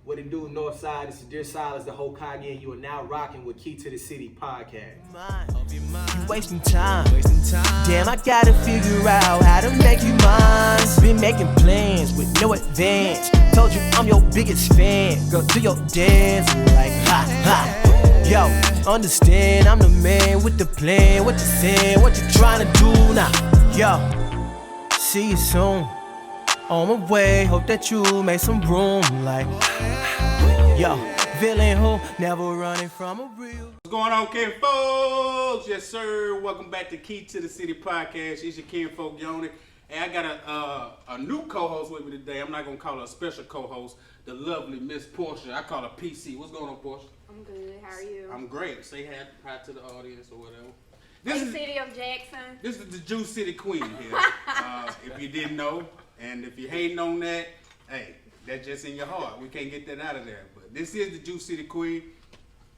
What it do, Northside? This is Dear Silas, the Hokage, and you are now rocking with Key to the City podcast. You wasting time. Damn, I gotta figure out how to make you mine. Been making plans with no advance. Told you I'm your biggest fan. Girl, do your dance like ha ha. Yo, understand I'm the man with the plan. What you saying? What you trying to do now? Yo, see you soon. On my way, hope that you make some room. Like, yo, villain who never running from a real. What's going on, kinfolks? Yes, sir. Welcome back to Key to the City podcast. It's your kinfolk Yoni. And I got a new co-host with me today. I'm not gonna call her a special co-host. The lovely Miss Portia. I call her PC. What's going on, Portia? I'm good. How are you? I'm great. Say hi to the audience or whatever. Hey, City of Jackson. This is the JuCity Queen here. If you didn't know, and if you're hating on that, hey, that's just in your heart. We can't get that out of there. But this is the JuCity Queen.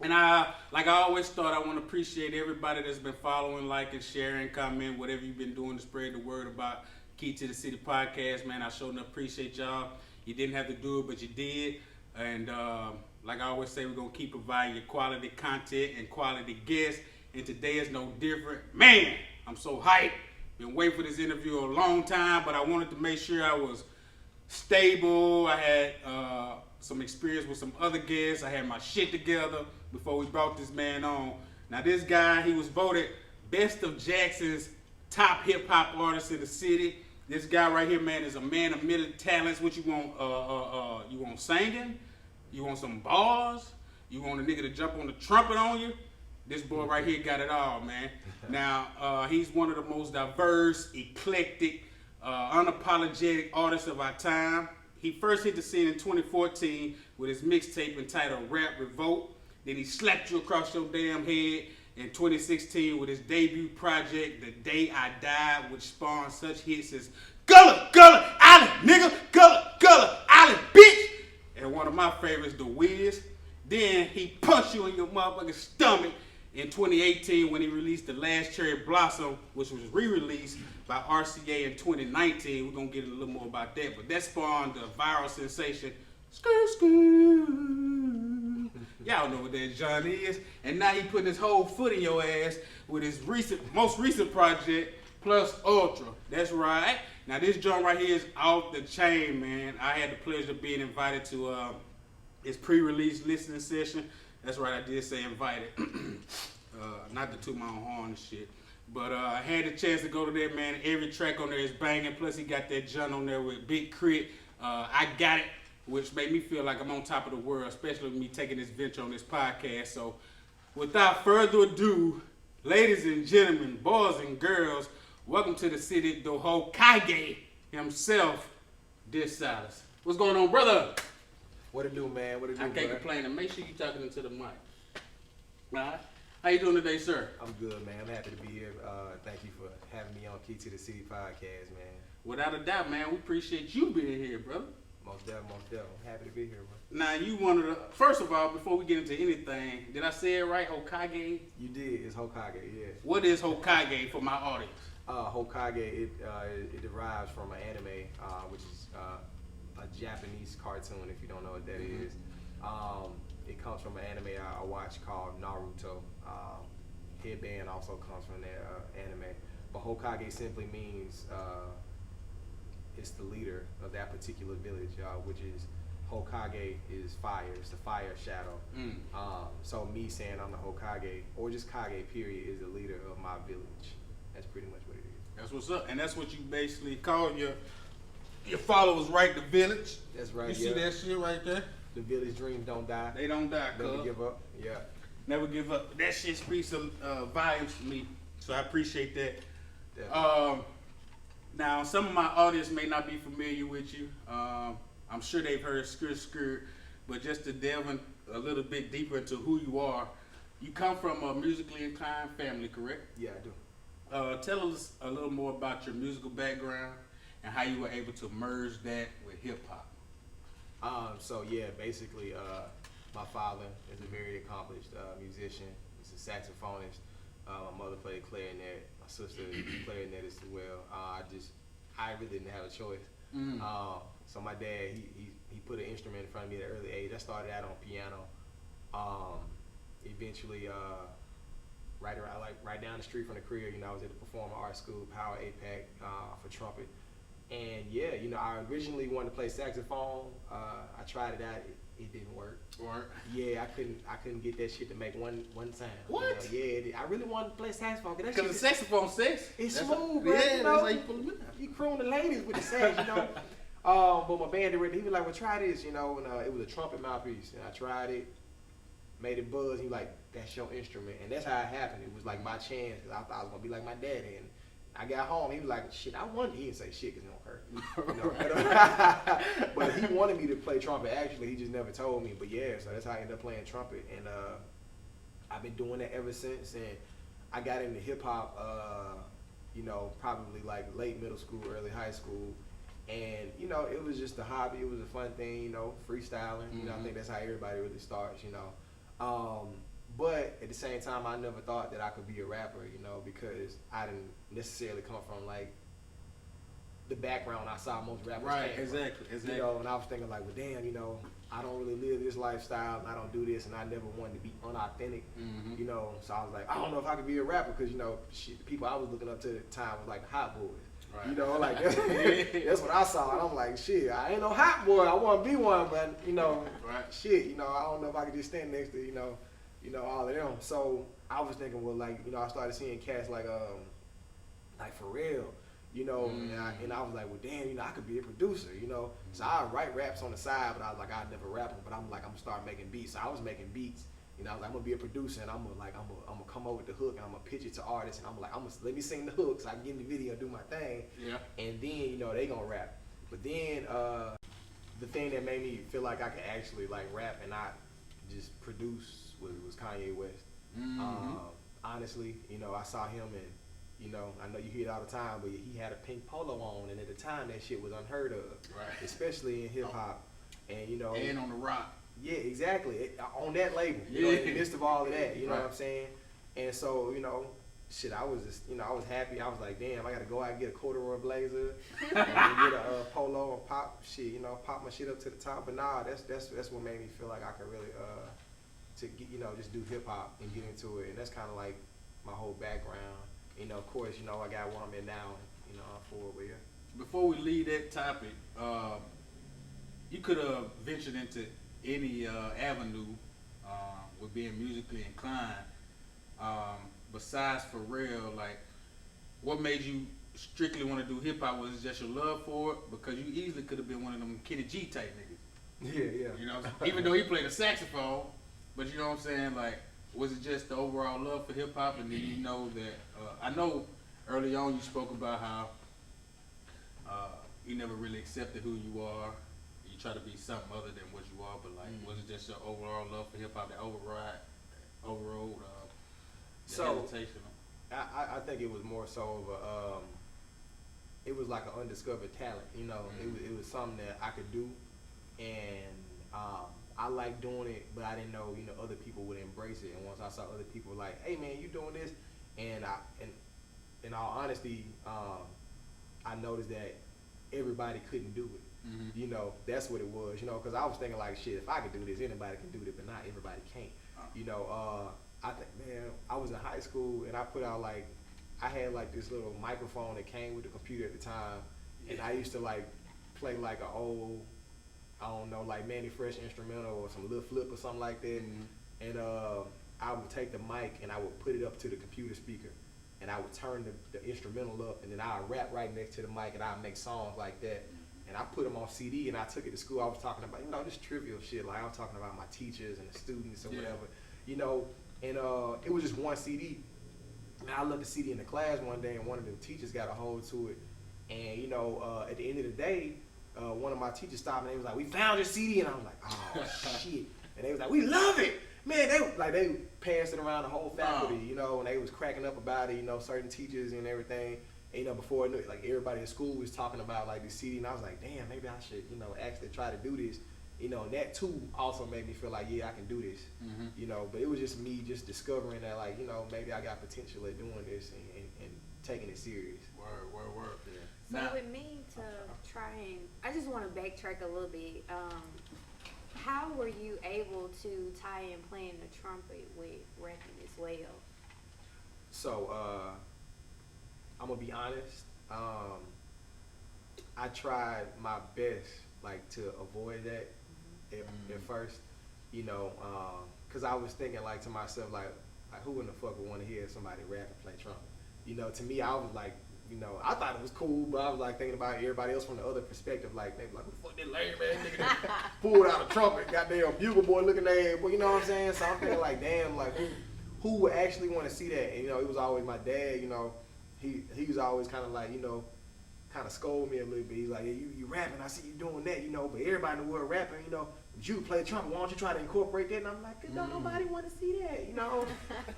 And like I always thought, I want to appreciate everybody that's been following, liking, sharing, comment, whatever you've been doing to spread the word about Key to the City podcast, man. I sure enough appreciate y'all. You didn't have to do it, but you did. And like I always say, we're going to keep providing you quality content and quality guests. And today is no different. Man, I'm so hyped. Been waiting for this interview a long time, but I wanted to make sure I was stable. I had some experience with some other guests. I had my shit together before we brought this man on. Now this guy, he was voted best of Jackson's top hip hop artist in the city. This guy right here, man, is a man of many talents. What you want? You want singing? You want some bars? You want a nigga to jump on the trumpet on you? This boy right here got it all, man. Now, he's one of the most diverse, eclectic, unapologetic artists of our time. He first hit the scene in 2014 with his mixtape entitled Rap Revolt. Then he slapped you across your damn head in 2016 with his debut project, The Day I Died, which spawned such hits as Gullah, Gullah, Island, nigga, Gullah, Gullah, Island, bitch. And one of my favorites, The Wiz. Then he punched you in your motherfucking stomach in 2018 when he released The Last Cherry Blossom, which was re-released by RCA in 2019. We're going to get a little more about that. But that spawned the viral sensation, Skr Skr. Y'all know what that genre is. And now he putting his whole foot in your ass with his most recent project, Plus Ultra. That's right. Now this joint right here is off the chain, man. I had the pleasure of being invited to his pre-release listening session. That's right, I did say invited. Not to toot my own horn and shit. But I had the chance to go to that, man. Every track on there is banging. Plus he got that joint on there with Big Crit. I Got It, which made me feel like I'm on top of the world, especially with me taking this venture on this podcast. So without further ado, ladies and gentlemen, boys and girls, welcome to the city, the Hokage himself, Dear Silas. What's going on, brother? What it do, man? What it do, I can't bro? complain. And make sure you're talking into the mic. All right? How you doing today, sir? I'm good, man. I'm happy to be here. Thank you for having me on Key to the City podcast, man. Without a doubt, man, we appreciate you being here, brother. Most definitely. I'm happy to be here, bro. Now, you one of the... First of all, before we get into anything, did I say it right, Hokage? You did. It's Hokage, yeah. What is Hokage for my audience? Hokage, it derives from an anime, which is a Japanese cartoon, if you don't know what that is. It comes from an anime I watch called Naruto. Headband also comes from that anime. But Hokage simply means it's the leader of that particular village, which is Hokage is fire. It's the fire shadow. So me saying I'm the Hokage, or just Kage period, is the leader of my village. That's pretty much what it is. That's what's up. And that's what you basically call your followers, right? The village. That's right. You see that shit right there? The village dreams don't die. They don't die, Never cuz. give up. Yeah. Never give up. That shit speaks some volumes to me. So I appreciate that. Now, some of my audience may not be familiar with you. I'm sure they've heard Skr Skr, but just to delve in a little bit deeper into who you are, you come from a musically inclined family, correct? Yeah, I do. Tell us a little more about your musical background and how you were able to merge that with hip hop. So yeah, basically, my father is a very accomplished musician. He's a saxophonist. My mother played clarinet. My sister is a clarinetist as well. I really didn't have a choice. So my dad, he put an instrument in front of me at an early age. I started out on piano. Eventually, right down the street from the crib, I was at the Performing Arts School, Power APAC, for trumpet. And yeah, I originally wanted to play saxophone. I tried it out. It didn't work. Yeah, I couldn't get that shit to make one sound. What? Yeah, I really wanted to play saxophone. Because the saxophone sex. It's smooth, bro. Yeah, that's how you pull them in. You croon the ladies with the sax, But my band director, he was like, well, try this, and it was a trumpet mouthpiece. And I tried it, made it buzz. He was like, that's your instrument. And that's how it happened. It was like my chance, because I thought I was going to be like my daddy. And I got home, he was like, shit, I wanted. He didn't say shit because it don't hurt. But he wanted me to play trumpet. Actually, he just never told me. But yeah, so that's how I ended up playing trumpet. And I've been doing that ever since. And I got into hip hop, probably like late middle school, early high school. And, it was just a hobby. It was a fun thing, freestyling. I think that's how everybody really starts, But at the same time, I never thought that I could be a rapper, because I didn't necessarily come from like the background I saw most rappers. Right, came exactly. from. And I was thinking like, well, damn, I don't really live this lifestyle, and I don't do this, and I never wanted to be unauthentic, So I was like, I don't know if I could be a rapper, because the people I was looking up to at the time was like Hot Boys. Right. Like that's what I saw, and I'm like, shit, I ain't no hot boy. I want to be one, but right. shit, I don't know if I could just stand next to all of them. So I was thinking, well, like, I started seeing cats like Pharrell, and I was like, well, damn, I could be a producer, So I write raps on the side, but I was like, I'd never rap them, but I'm like, I'm gonna start making beats. So I was making beats. I was like, I'm gonna be a producer, and I'm gonna come over with the hook, and I'm gonna pitch it to artists, and I'm like, let me sing the hook so I can get in the video and do my thing. Yeah. And then they gonna rap. But then the thing that made me feel like I could actually like rap and not just produce was Kanye West. Honestly, I saw him, and I know you hear it all the time, but he had a pink polo on, and at the time that shit was unheard of, right? Especially in hip hop, and and on the rock. Yeah, exactly. On that label, in the midst of all of that, what I'm saying? And so, shit, I was just, I was happy. I was like, damn, I got to go out and get a corduroy blazer and get a polo and pop shit, pop my shit up to the top. But nah, that's what made me feel like I could really, to get, just do hip hop and get into it. And that's kind of like my whole background. Of course, I got where I'm in now, I'm forward with it. Before we leave that topic, you could have ventured into any avenue with being musically inclined, besides Pharrell, like what made you strictly want to do hip hop? Was it just your love for it? Because you easily could have been one of them Kenny G type niggas. Yeah. Even though he played a saxophone, but you know what I'm saying? Like, was it just the overall love for hip hop? And then that I know early on you spoke about how you never really accepted who you are. You try to be something other than what you are, but like, was it just your overall love for hip hop that overrode the hesitation? I think it was more so of it was like an undiscovered talent, It was something that I could do, and I liked doing it, but I didn't know, other people would embrace it. And once I saw other people like, hey man, you doing this, and in all honesty, I noticed that everybody couldn't do it. That's what it was, because I was thinking like, shit, if I could do this, anybody can do it, but not everybody can't. I think, man, I was in high school, and I put out like, I had like this little microphone that came with the computer at the time, and I used to like play like an old, I don't know, like Manny Fresh instrumental or some Lil Flip or something like that, and I would take the mic and I would put it up to the computer speaker, and I would turn the instrumental up, and then I would rap right next to the mic, and I would make songs like that. And I put them on CD, and I took it to school. I was talking about, this trivial shit. Like, I was talking about my teachers and the students or whatever, and it was just one CD. And I left the CD in the class one day, and one of the teachers got a hold to it. And, at the end of the day, one of my teachers stopped, and they was like, we found your CD. And I was like, oh, shit. And they was like, we love it. Man, they passed it around the whole faculty, and they was cracking up about it, certain teachers and everything. Before I knew it, like everybody in school was talking about like the CD, and I was like, damn, maybe I should, actually try to do this. And that too also made me feel like, yeah, I can do this. But it was just me just discovering that, like, maybe I got potential at doing this and taking it serious. Word. Yeah. So with me to I just want to backtrack a little bit. How were you able to tie in playing the trumpet with rapping as well? So, I'm gonna be honest. I tried my best, like, to avoid that at first, you know, cause I was thinking, like, to myself, like who in the fuck would want to hear somebody rap and play trumpet? You know, to me, I was like, you know, I thought it was cool, but I was like thinking about everybody else from the other perspective, like they be like, who the fuck that lame man nigga that pulled out a trumpet, goddamn bugle boy looking at, well, you know what I'm saying? So I'm thinking like, damn, like who would actually want to see that? And you know, it was always my dad. You know, he was always kind of like, you know, kind of scold me a little bit. He's like, yeah, you rapping, I see you doing that, you know, but everybody in the world rapping, you know, you play trumpet, why don't you try to incorporate that? And I'm like, don't nobody want to see that, you know?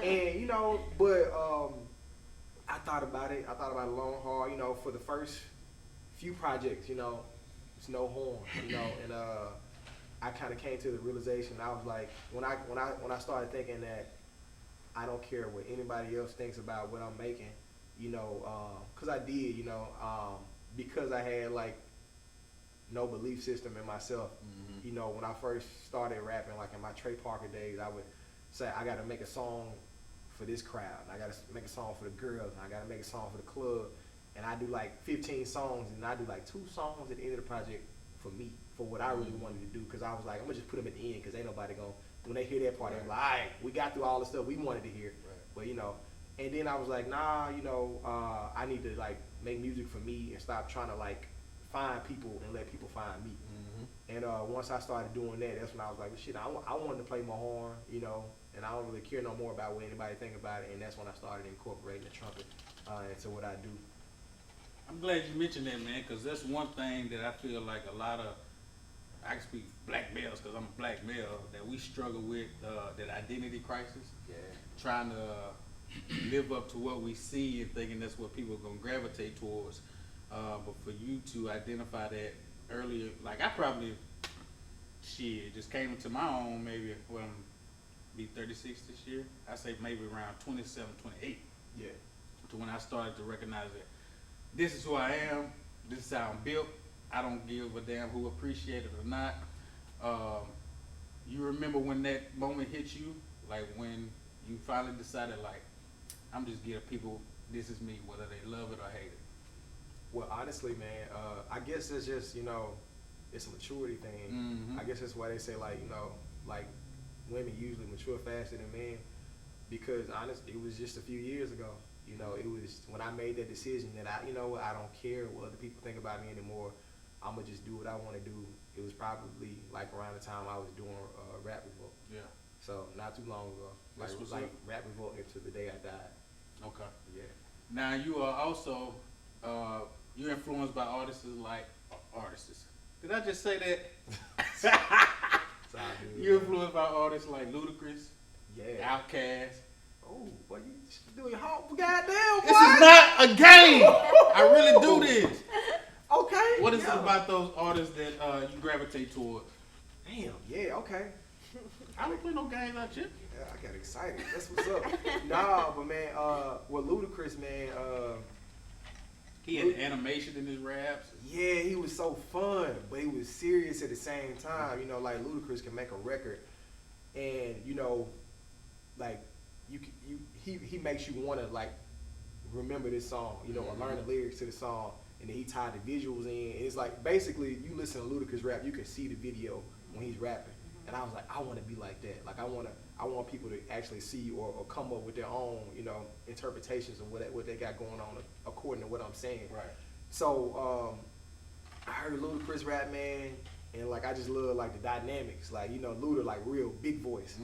And, you know, but I thought about it long, hard, you know, for the first few projects, you know, it's no horn, you know, and I kind of came to the realization, I was like, when I started thinking that I don't care what anybody else thinks about what I'm making, you know, cause I did, you know, because I had like no belief system in myself. You know, when I first started rapping, like in my Trey Parker days, I would say I got to make a song for this crowd, and I got to make a song for the girls, and I got to make a song for the club, and I do like 15 songs, and I do like 2 songs at the end of the project for me, for what I really wanted to do, because I was like, I'm gonna just put them at the end, because ain't nobody gonna, when they hear that part, they're like, all right, we got through all the stuff we wanted to hear, but you know. And then I was like, nah, you know, I need to like make music for me and stop trying to like find people and let people find me. And once I started doing that, that's when I was like, well, shit, I wanted to play my horn, you know, and I don't really care no more about what anybody think about it. And that's when I started incorporating the trumpet into what I do. I'm glad you mentioned that, man, because that's one thing that I feel like a lot of, I can speak black males because I'm a black male, that we struggle with, that identity crisis. Yeah. Trying to live up to what we see and thinking that's what people are going to gravitate towards. But for you to identify that earlier, like I probably, just came into my own maybe when I'm be 36 this year. I say maybe around 27, 28. Yeah. To when I started to recognize that this is who I am, this is how I'm built. I don't give a damn who appreciate it or not. You remember when that moment hit you, like when you finally decided, like, I'm just giving people, this is me, whether they love it or hate it. Well, honestly, man, I guess it's just, you know, it's a maturity thing. I guess that's why they say, like, you know, like women usually mature faster than men, because honestly, it was just a few years ago. You know, it was when I made that decision that I don't care what other people think about me anymore. I'm gonna just do what I want to do. It was probably like around the time I was doing Rap Revolt. Yeah. So not too long ago. Like Rap Revolt into the day I died. Okay. Yeah. Now you are also you're influenced by artists like artists. Did I just say that? You're influenced by artists like Ludacris, Outkast. Oh, boy, you doing your home, goddamn, boy. This is not a game. I really do this. Okay. What is it about those artists that you gravitate toward? Damn, yeah, okay. I don't play no games out here. Yeah, I got excited. That's what's up. Nah, but man, well, Ludacris, man, he had animation in his raps. Yeah, he was so fun, but he was serious at the same time. You know, like Ludacris can make a record, and you know, like he makes you want to like remember this song, you know, or learn the lyrics to the song, and then he tied the visuals in. And it's like basically you listen to Ludacris rap, you can see the video when he's rapping, and I was like, I want to be like that. Like I want people to actually see or come up with their own, you know, interpretations of what they got going on according to what I'm saying. Right. So I heard Ludacris rap, man, and like I just love like the dynamics. Like, you know, Luda like real big voice.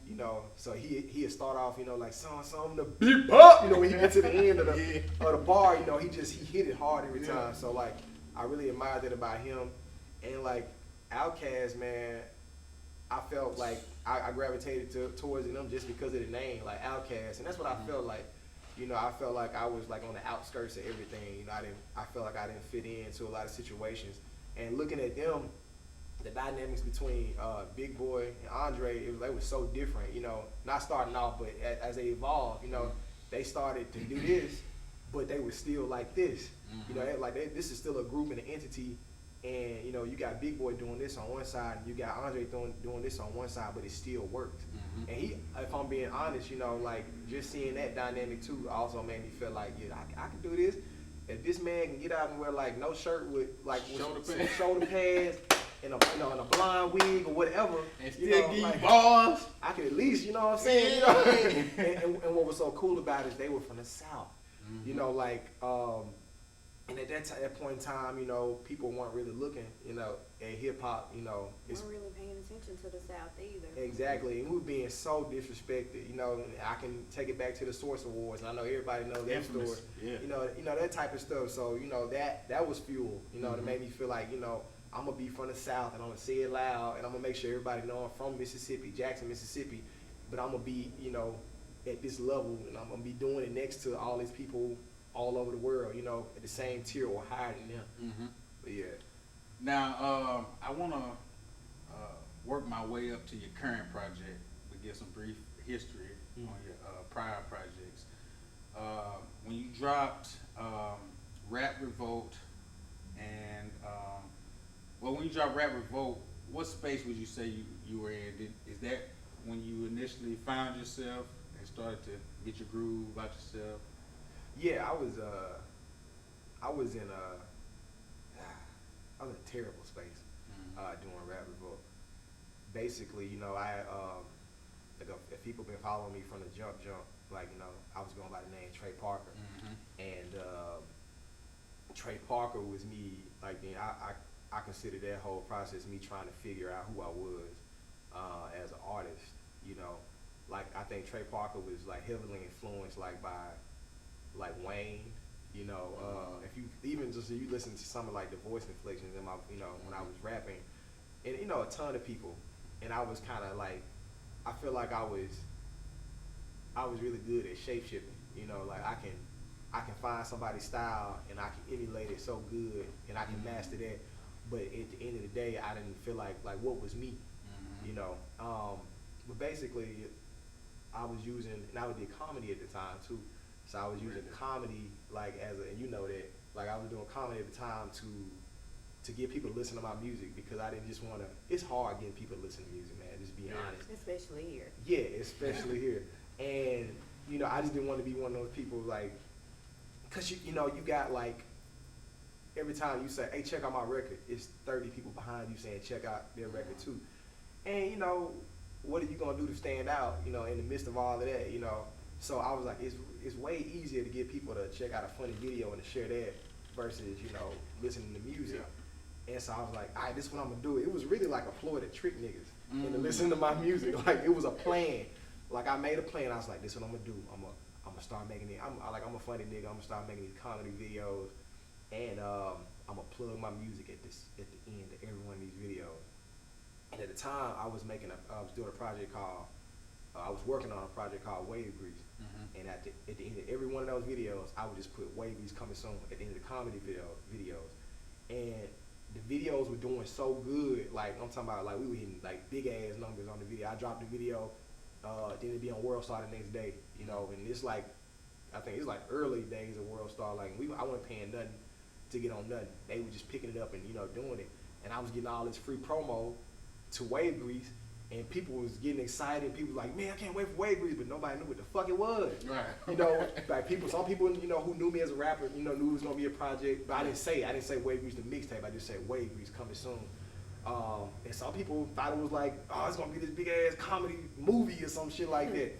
You know, so he'd start off, you know, like some the big pop. You know, when he get to the end of the bar, you know, he hit it hard every time. So like I really admired that about him. And like Outkast, man, I felt like I gravitated towards them just because of the name, like Outkast, and that's what I felt like. You know, I felt like I was like on the outskirts of everything. You know, I felt like I didn't fit into a lot of situations. And looking at them, the dynamics between Big Boy and Andre, they was so different. You know, not starting off, but as they evolved, you know, they started to do this, but they were still like this. You know, this is still a group and an entity And you know, you got Big Boy doing this on one side, and you got Andre doing this on one side, but it still worked. And he, if I'm being honest, you know, like just seeing that dynamic too also made me feel like, yeah, I can do this. If this man can get out and wear like no shirt with like with shoulder pads and a, you know, and a blonde wig or whatever, And you still know, give like, you bars. I could at least, you know what I'm saying? You know? and what was so cool about it is they were from the South. You know, like, and at that point in time, you know, people weren't really looking, you know, at hip hop, you know. Weren't really paying attention to the South either. Exactly, and we were being so disrespected, you know. And I can take it back to the Source Awards, and I know everybody knows that Infamous, story. yeah. You know that type of stuff. So you know that was fuel, you know, that made me feel like, you know, I'm gonna be from the South, and I'm gonna say it loud, and I'm gonna make sure everybody know I'm from Mississippi, Jackson, Mississippi. But I'm gonna be, you know, at this level, and I'm gonna be doing it next to all these people all over the world, you know, at the same tier or higher than them. But yeah. Now, I want to work my way up to your current project, but get some brief history on your prior projects. When you dropped Rap Revolt and, well, when you dropped Rap Revolt, what space would you say you were in? Is that when you initially found yourself and started to get your groove about yourself? Yeah, I was in a terrible space doing Rap Revolt. Basically, you know, like if people been following me from the jump, like, you know, I was going by the name Trey Parker, and Trey Parker was me. Like, then I consider that whole process me trying to figure out who I was as an artist. You know, like I think Trey Parker was like heavily influenced like by like Wayne, you know, if you even just you listen to some of like the voice inflections in my, you know, when I was rapping, and you know, a ton of people, and I was kind of like, I feel like I was really good at shape shifting, you know, like I can find somebody's style and I can emulate it so good and I can master that, but at the end of the day, I didn't feel like what was me, you know, but basically, I was using, and I did comedy at the time too. So I was using comedy like and you know that, like I was doing comedy at the time to get people to listen to my music, because I didn't just want to, it's hard getting people to listen to music, man, just being honest. Especially here. Yeah, especially here. And, you know, I just didn't want to be one of those people like, cause you know, you got like, every time you say, hey, check out my record, it's 30 people behind you saying check out their record too. And, you know, what are you going to do to stand out, you know, in the midst of all of that, you know? So I was like, it's way easier to get people to check out a funny video and to share that versus, you know, listening to music. Yeah. And so I was like, all right, this is what I'm gonna do. It was really like a ploy to trick niggas into listening to my music. Like it was a plan. Like I made a plan. I was like, this is what I'm gonna do. I'm gonna start making it. I'm a funny nigga. I'm gonna start making these comedy videos, and I'm gonna plug my music at the end of every one of these videos. And at the time, I was doing a project called. I was working on a project called Wave Grease. And at the end of every one of those videos, I would just put Wave Grease coming soon at the end of the comedy videos. And the videos were doing so good, like I'm talking about, like we were hitting like big ass numbers on the video. I dropped the video, then it'd be on World Star the next day, you know, and it's like, I think it's like early days of World Star, like I wasn't paying nothing to get on nothing. They were just picking it up and, you know, doing it. And I was getting all this free promo to Wave Grease. And people was getting excited. People was like, man, I can't wait for Wave Grease, but nobody knew what the fuck it was. Right. You know, like some people, you know, who knew me as a rapper, you know, knew it was gonna be a project, but I didn't say Wave Grease the mixtape. I just said Wave Grease coming soon. And some people thought it was like, oh, it's gonna be this big ass comedy movie or some shit like that.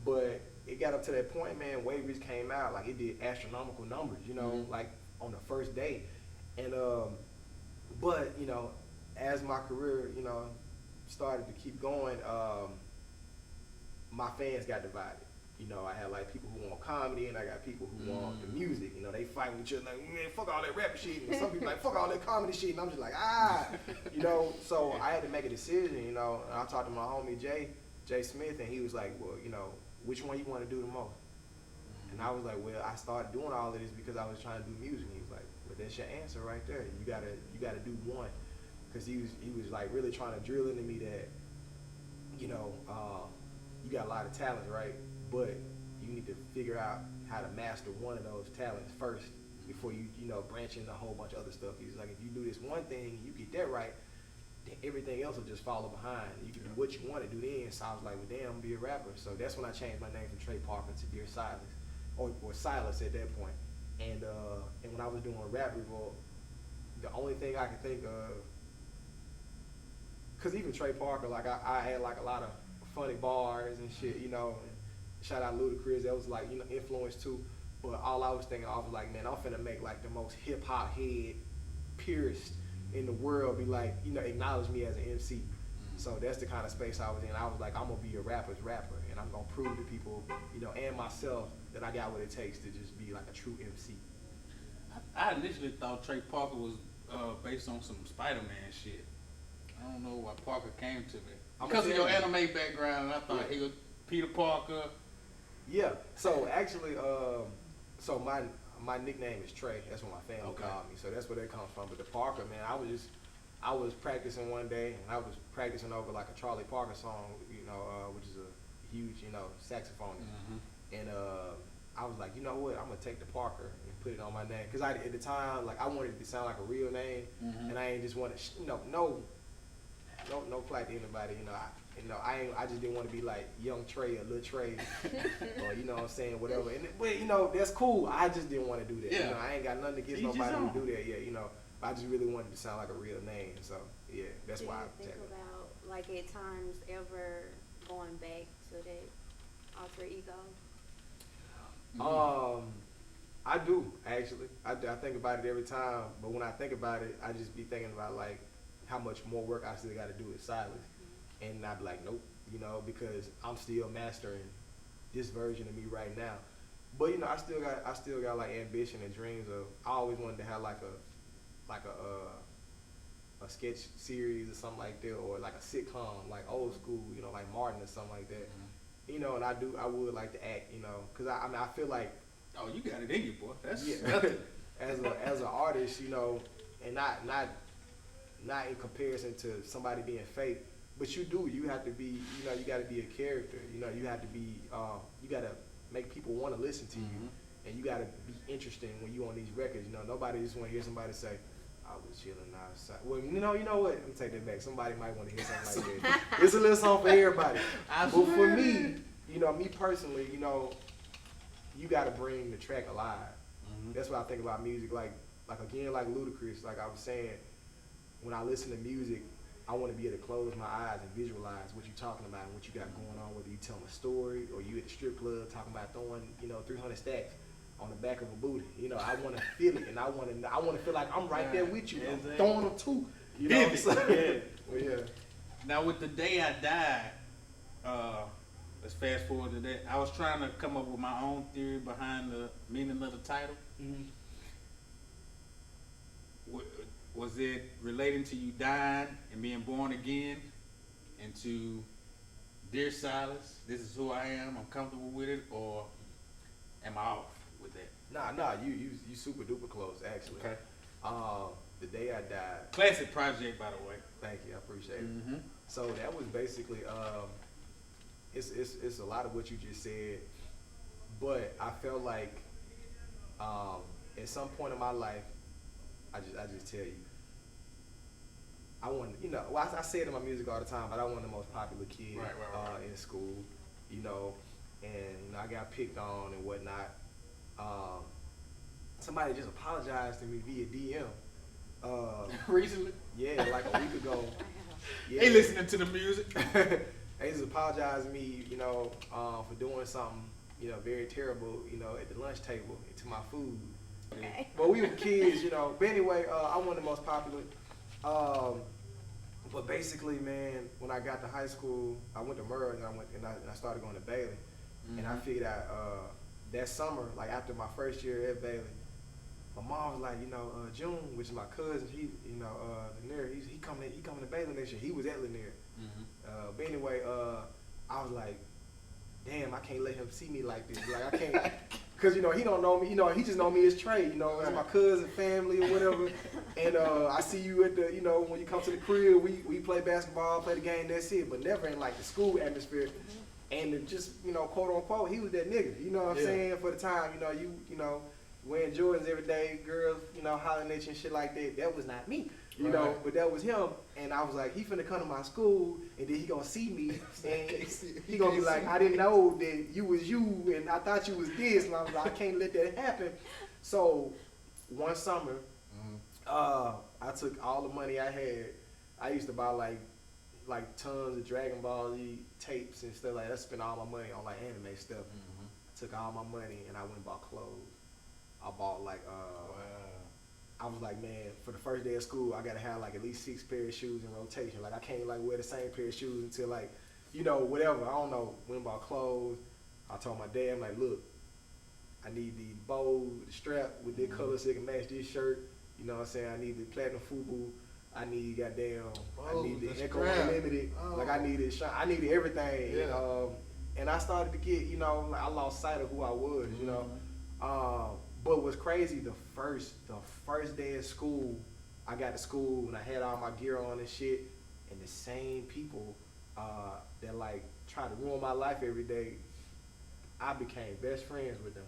But it got up to that point, man. Wave Grease came out, like it did astronomical numbers, you know, like on the first day. And but you know, as my career, you know, started to keep going, my fans got divided. You know, I had like people who want comedy and I got people who want the music. You know, they fighting each other like, man, fuck all that rap shit. And some people like, fuck all that comedy shit. And I'm just like, you know, so I had to make a decision, you know. And I talked to my homie Jay Smith, and he was like, well, you know, which one you want to do the most? And I was like, well, I started doing all of this because I was trying to do music. And he was like, well, that's your answer right there. You gotta do one. Because he was like really trying to drill into me that, you know, you got a lot of talent, right? But you need to figure out how to master one of those talents first, before you branch into a whole bunch of other stuff. He's like, if you do this one thing, you get that right, then everything else will just follow behind. You can do what you want to do then. So I was like, well, damn, I'm gonna be a rapper. So that's when I changed my name from Trey Parker to dearsilas, or Silas at that point. And when I was doing Rap Revolt, the only thing I could think of, cause even Trey Parker, like I had like a lot of funny bars and shit, you know. And shout out Ludacris, that was like influence too. But all I was thinking, I was like, man, I'm finna make like the most hip hop head purist in the world be like, acknowledge me as an MC. So that's the kind of space I was in. I was like, I'm gonna be a rapper's rapper, and I'm gonna prove to people, and myself that I got what it takes to just be like a true MC. I initially thought Trey Parker was based on some Spider-Man shit. I don't know why Parker came to me. Because of your anime background, I thought he was Peter Parker. Yeah. So actually, so my nickname is Trey. That's what my family called me. So that's where that comes from. But the Parker, man, I was practicing one day, and I was practicing over like a Charlie Parker song, which is a huge, saxophonist. And I was like, you know what? I'm gonna take the Parker and put it on my name, cause at the time, like I wanted it to sound like a real name, and I ain't just want to, no flack to anybody, I just didn't want to be like Young Trey or Lil Trey, or what I'm saying, whatever. But that's cool. I just didn't want to do that. Yeah. I ain't got nothing against nobody who do that. Yeah, I just really wanted it to sound like a real name. So yeah, that's why I think about like at times ever going back to that alter ego. I do actually. I think about it every time, but when I think about it, I just be thinking about like how much more work I still got to do with Silas, and I'd be like, nope, because I'm still mastering this version of me right now. But I still got like ambition and dreams of. I always wanted to have like a sketch series or something like that, or like a sitcom, like old school, like Martin or something like that. And I would like to act, because I feel like. Oh, you got it in you, boy. That's nothing. as an artist, and not in comparison to somebody being fake, but you have to be, you got to be a character. You have to be, you got to make people want to listen to you, and you got to be interesting when you on these records. Nobody just want to hear somebody say, I was chilling outside. Well, you know what? Let me take that back. Somebody might want to hear something like that. It's a little song for everybody. But for me, me personally, you got to bring the track alive. That's what I think about music. Like again, like Ludacris, like I was saying, when I listen to music, I want to be able to close my eyes and visualize what you're talking about and what you got going on, whether you telling a story or you at the strip club talking about throwing, 300 stacks on the back of a booty. I want to feel it, and I want to feel like I'm right there with you. I'm throwing them too. You know what I'm saying? Yeah. Now with The Day I Died, let's fast forward to that. I was trying to come up with my own theory behind the meaning of the title. Was it relating to you dying and being born again, and to dearsilas, this is who I am, I'm comfortable with it, or am I off with that? Nah, you super duper close actually. Okay. The Day I Died. Classic project, by the way. Thank you, I appreciate it. So that was basically, it's a lot of what you just said, but I felt like at some point in my life, I just tell you, I wanted, I say it in my music all the time, but I wasn't the most popular kid in school, and I got picked on and whatnot. Somebody just apologized to me via DM. Recently? Yeah, like a week ago. Yeah. They listening to the music. They just apologized to me, for doing something, very terrible, at the lunch table to my food. Okay. But we were kids, But anyway, I wasn't the most popular. But basically, man, when I got to high school, I went to Merle and I started going to Bailey. And I figured out that summer, like after my first year at Bailey, my mom was like, June, which is my cousin, Lanier, he coming to Bailey next year. He was at Lanier. But anyway, I was like, damn, I can't let him see me like this. Like I can't, cause he don't know me. He just know me as Trey. As my cousin, family, or whatever. And I see you at the, when you come to the crib, we play basketball, play the game. That's it. But never in like the school atmosphere. And just quote unquote, he was that nigga. You know what I'm saying? For the time, wearing Jordans every day, girls, you know, hollering at you and shit like that. That was not me, you know, but that was him. And I was like, he finna come to my school, and then he gonna see me, and he gonna be like, I didn't know that you was you, and I thought you was this, and I was like, I can't let that happen. So one summer, I took all the money I had. I used to buy like tons of Dragon Ball Z tapes and stuff like that. I spent all my money on like anime stuff. I took all my money and I went and bought clothes. I bought like I was like, man, for the first day of school, I gotta have like at least 6 pairs of shoes in rotation. Like I can't like wear the same pair of shoes until like, you know, whatever. I don't know. Went and bought clothes. I told my dad, I'm like, look, I need the bow, the strap with this color so it can match this shirt. You know what I'm saying? I need the platinum FUBU. I need goddamn. I need the Echo Unlimited. Like I needed everything. Yeah. And I started to get, you know, like I lost sight of who I was. You know. But what's crazy, the first day of school, I got to school and I had all my gear on and shit, and the same people that like try to ruin my life every day, I became best friends with them.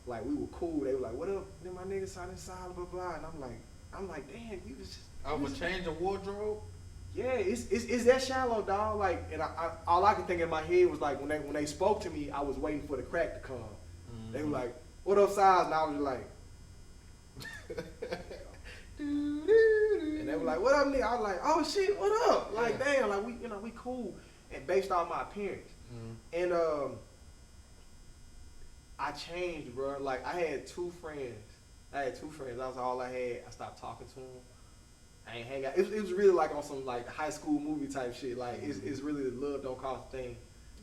Like we were cool. They were like, "What up?" Then my nigga Silas, blah blah. And I'm like, damn, you was just. Of a change of wardrobe. Yeah, it's that shallow, dog. Like, and I all I could think in my head was like when they spoke to me, I was waiting for the crack to come. They were like, "What up, Silas?" And I was just like, and they were like, "What up, nigga?" I was like, "Oh shit, what up?" Like, damn, like we cool, and based off my appearance, and I changed, bro. Like I had two friends. That was all I had. I stopped talking to them. I ain't hang out. It was really like on some like high school movie type shit. Like it's really the love don't cost a thing.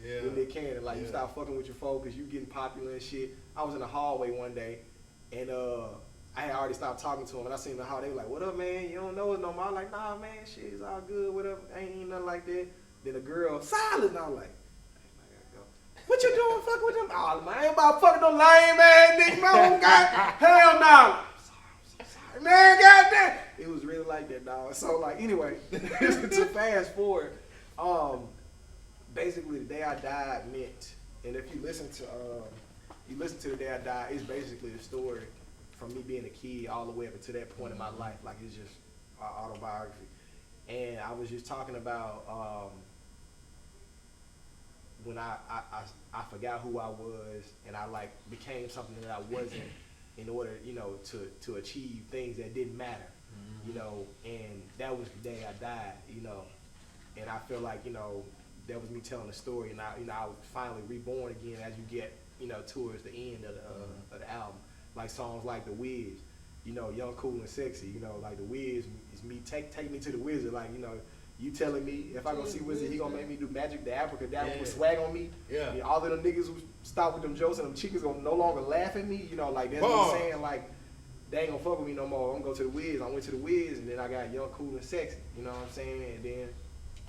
Yeah. When they can. Like you stop fucking with your folks because you getting popular and shit. I was in the hallway one day, and I had already stopped talking to them, and I seen the hall. They were like, "What up, man? You don't know us no more." I'm like, "Nah, man, shit, it's all good. Whatever. Ain't nothing like that." Then a girl, Silas, and I was like, "What you doing? Fucking with them?" Oh man, I ain't about fucking no lame ass niggas, man. God, hell no. I'm so sorry, man. Goddamn. It was really like that, dog. So like, anyway, to fast forward, basically the day I died meant, and if you listen to the day I died, it's basically the story from me being a kid all the way up to that point in my life. Like it's just autobiography, and I was just talking about. When I forgot who I was and I like became something that I wasn't in order, you know, to achieve things that didn't matter, you know, and that was the day I died, you know, and I feel like, you know, that was me telling the story, and I was finally reborn again as you get, you know, towards the end of the album, like songs like The Wiz, you know, Young, Cool, and Sexy, you know, like The Wiz is me, take me to the Wizard, like, you know, you telling me if I go see Wizard, he gonna make me do Magic the Abracadabra with swag on me. Yeah. And all of them niggas who stop with them jokes and them chickens gonna no longer laugh at me. You know, like that's what I'm saying. Like they ain't gonna fuck with me no more. I'm gonna go to the Wiz. I went to the Wiz, and then I got Young, Cool, and Sexy. You know what I'm saying? And then,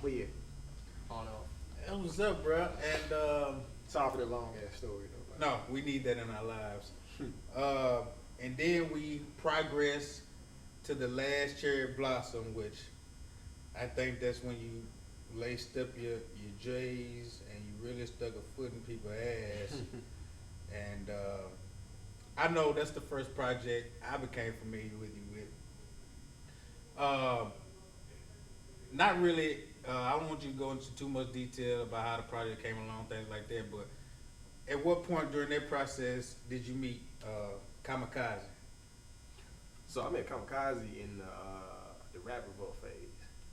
but yeah, on That was up, bro. And sorry for the long ass story though. no, we need that in our lives. And then we progress to the last cherry blossom, which. I think that's when you laced up your J's and you really stuck a foot in people's ass. And I know that's the first project I became familiar with you with. Not really, I don't want you to go into too much detail about how the project came along, things like that, but at what point during that process did you meet Kamikaze? So I met Kamikaze in the Rap Revolt phase.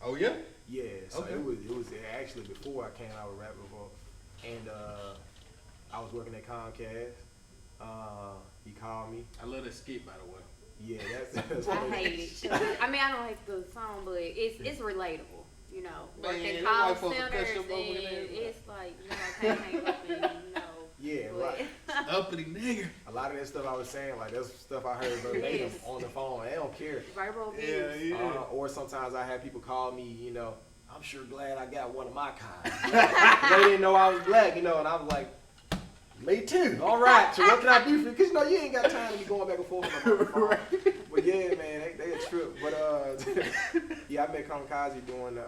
Oh yeah? Yeah, so okay. it was actually before I came out with Rap Revolt, and I was working at Comcast. He called me. I love that skit, by the way. Yeah, that's I hate it. I mean, I don't hate the song, but it's relatable. You know, working Man, call that white folks centers, catch up over and there. it's like you know, can't hang up and you know. Yeah, but- right. Uppity nigga. A lot of that stuff I was saying, like that's stuff I heard verbatim on the phone. They don't care. Verbal abuse. Yeah. Or sometimes I had people call me, you know, I'm sure glad I got one of my kind. They didn't know I was black, you know, and I was like, me too. All right. So what can I do for you? Because you know you ain't got time to be going back and forth on the phone. But yeah, man, they a trip. But yeah, I met Kamikaze doing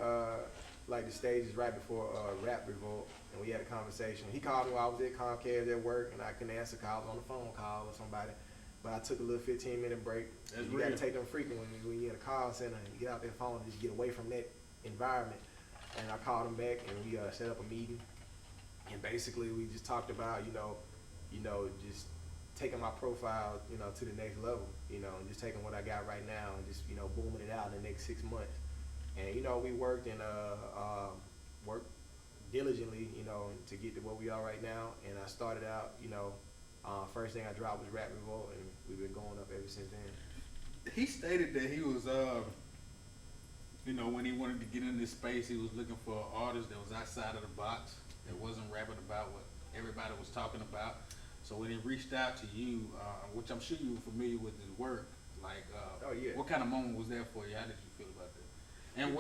like the stages right before Rap Revolt, and we had a conversation. He called me while I was at Comcast at work, and I couldn't answer because I was on the phone call with somebody. But I took a little 15-minute break. That's You real. gotta take them frequently when you're in a call center and you get out that phone and just get away from that environment. And I called him back and we set up a meeting. And basically we just talked about, just taking my profile, to the next level, and just taking what I got right now and just, booming it out in the next 6 months. And, we worked and worked diligently, to get to where we are right now. And I started out, first thing I dropped was Rap Revolt, and we've been going up ever since then. He stated that he was, when he wanted to get in this space, he was looking for an artist that was outside of the box, that wasn't rapping about what everybody was talking about. So when he reached out to you, which I'm sure you were familiar with his work, like, Oh, yeah. what kind of moment was that for you? How did you feel about that? And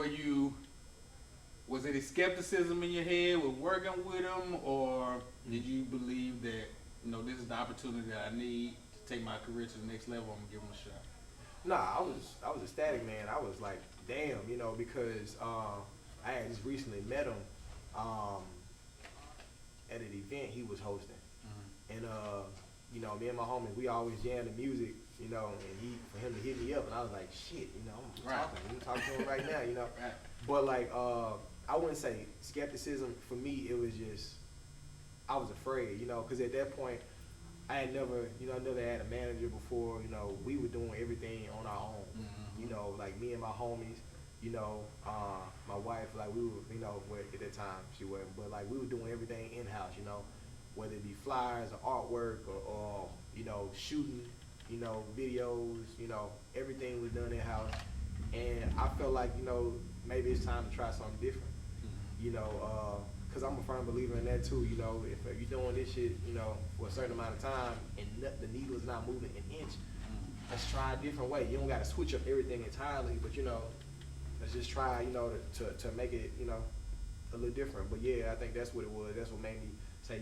was it a skepticism in your head with working with him, or did you believe that, this is the opportunity that I need to take my career to the next level, I'm gonna give him a shot? Nah, I was ecstatic, man. I was like, damn, because I had just recently met him at an event he was hosting. And me and my homies, we always jam the music, and for him to hit me up, and I was like, shit, I'm talking to him right now, Right. But like, I wouldn't say skepticism. For me, it was just, I was afraid, because at that point, I had never had a manager before. We were doing everything on our own. Mm-hmm. Like me and my homies. My wife, like we were, well, at that time she wasn't, but like we were doing everything in house. Whether it be flyers or artwork or shooting, videos. Everything was done in house, and I felt like maybe it's time to try something different. Because I'm a firm believer in that too. If you're doing this shit, for a certain amount of time and the needle is not moving an inch, let's try a different way. You don't got to switch up everything entirely, but let's just try, to make it, a little different. But yeah, I think that's what it was. That's what made me say,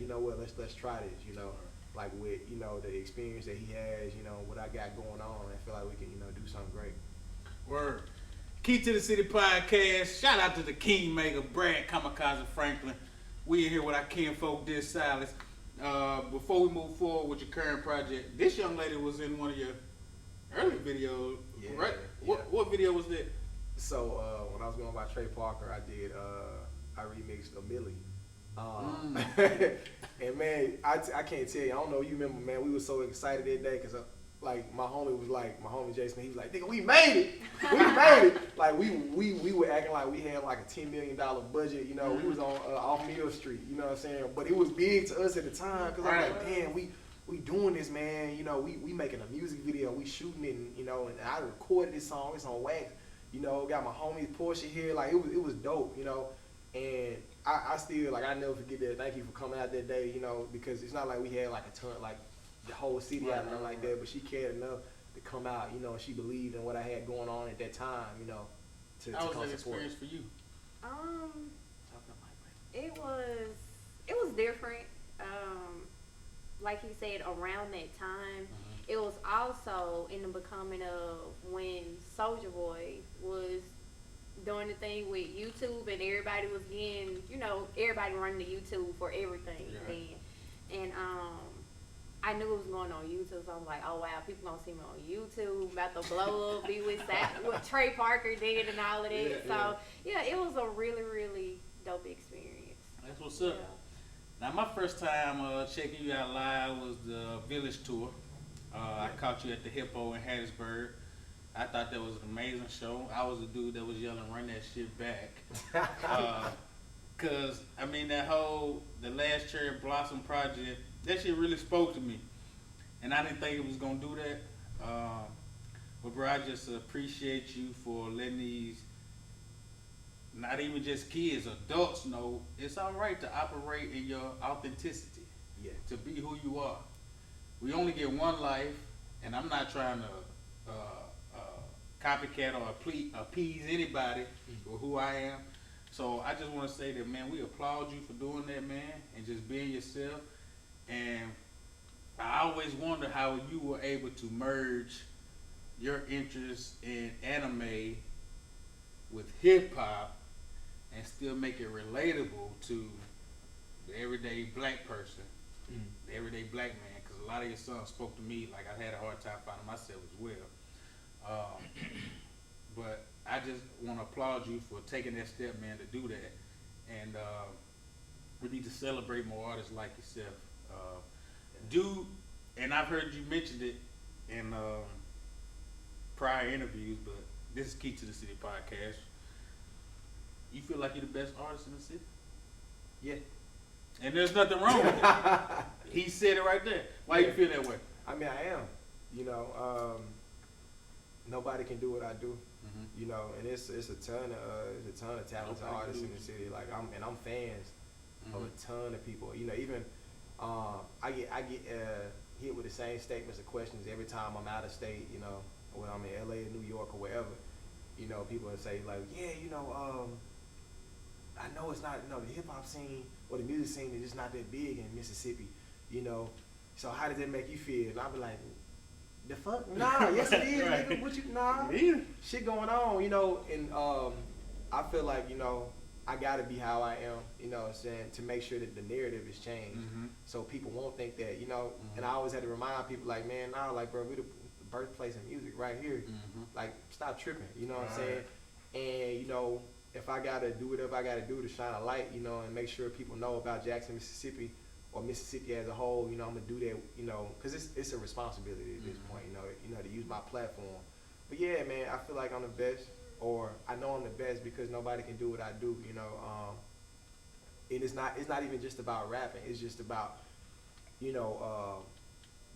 let's try this. Like with the experience that he has, what I got going on. I feel like we can, do something great. Word. Key to the City podcast. Shout out to the Kingmaker, Brad Kamikaze Franklin. We in here with our kinfolk, dearsilas. Before we move forward with your current project, this young lady was in one of your early videos, Yeah, right? yeah. What video was that? So when I was going by Trey Parker, I remixed a Millie. And man, I can't tell you. I don't know. You remember, man? We were so excited that day because like my homie Jason, he was like, "Nigga, we made it! We made it!" Like we were acting like we had like a $10 million budget. We was on off Mill Street. You know what I'm saying? But it was big to us at the time because I'm like, damn, we doing this, man. We making a music video, we shooting it, and I recorded this song. It's on wax. Got my homies Portia here. Like it was dope. And I still, like, I never forget that. Thank you for coming out that day, because it's not like we had like a ton, like the whole city out there like that, but she cared enough to come out, and she believed in what I had going on at that time, to How was come that support. experience for you? It was different. Like he said, around that time, it was also in the becoming of when Soulja Boy was doing the thing with YouTube, and everybody was getting, everybody running to YouTube for everything. Yeah. And I knew it was going on YouTube, so I was like, oh wow, people gonna see me on YouTube, about to blow up, be with what Trey Parker did and all of that. So yeah, it was a really, really dope experience. That's what's up. Now, my first time checking you out live was the Village Tour. I caught you at the Hippo in Hattiesburg. I thought that was an amazing show. I was the dude that was yelling, "Run that shit back." Cause I mean the last Cherry Blossom project, that shit really spoke to me. And I didn't think it was gonna do that. But bro, I just appreciate you for letting these, not even just kids, adults know it's alright to operate in your authenticity. Yeah. To be who you are. We only get one life, and I'm not trying to copycat or appease anybody with who I am. So I just want to say that, man, we applaud you for doing that, man, and just being yourself. And I always wonder how you were able to merge your interest in anime with hip hop and still make it relatable to the everyday black person the everyday black man, because a lot of your songs spoke to me like I had a hard time finding myself as well. But I just want to applaud you for taking that step, man, to do that. And we need to celebrate more artists like yourself. And I've heard you mention it in prior interviews, but this is Key to the City podcast. You feel like you're the best artist in the city? Yeah. And there's nothing wrong with it. He said it right there. Why you feel that way? I mean, I am. You know, nobody can do what I do. You know, and it's a ton of talented artists in the city. Like I'm fans of a ton of people. You know, even I get hit with the same statements and questions every time I'm out of state. You know, when I'm in LA or New York or wherever. You know, people will say like, yeah, you know, I know it's not, you know, the hip hop scene or the music scene is just not that big in Mississippi. You know, so how does that make you feel? And I'll be like, the fuck? Nah, yes it is, Right. nigga. What you, nah, shit going on, you know, and I feel like, you know, I gotta be how I am, you know what I'm saying, to make sure that the narrative is changed. So people won't think that, you know, and I always had to remind people like, man, nah, like, bro, we the birthplace of music right here. Like, stop tripping, you know what I'm saying? And, you know, if I gotta do whatever I gotta do to shine a light, you know, and make sure people know about Jackson, Mississippi, or Mississippi as a whole, you know, I'm gonna do that, you know, because it's a responsibility at this point, you know, to use my platform. But yeah, man, I feel like I'm the best, or I know I'm the best because nobody can do what I do, you know. And it's not even just about rapping. It's just about, you know,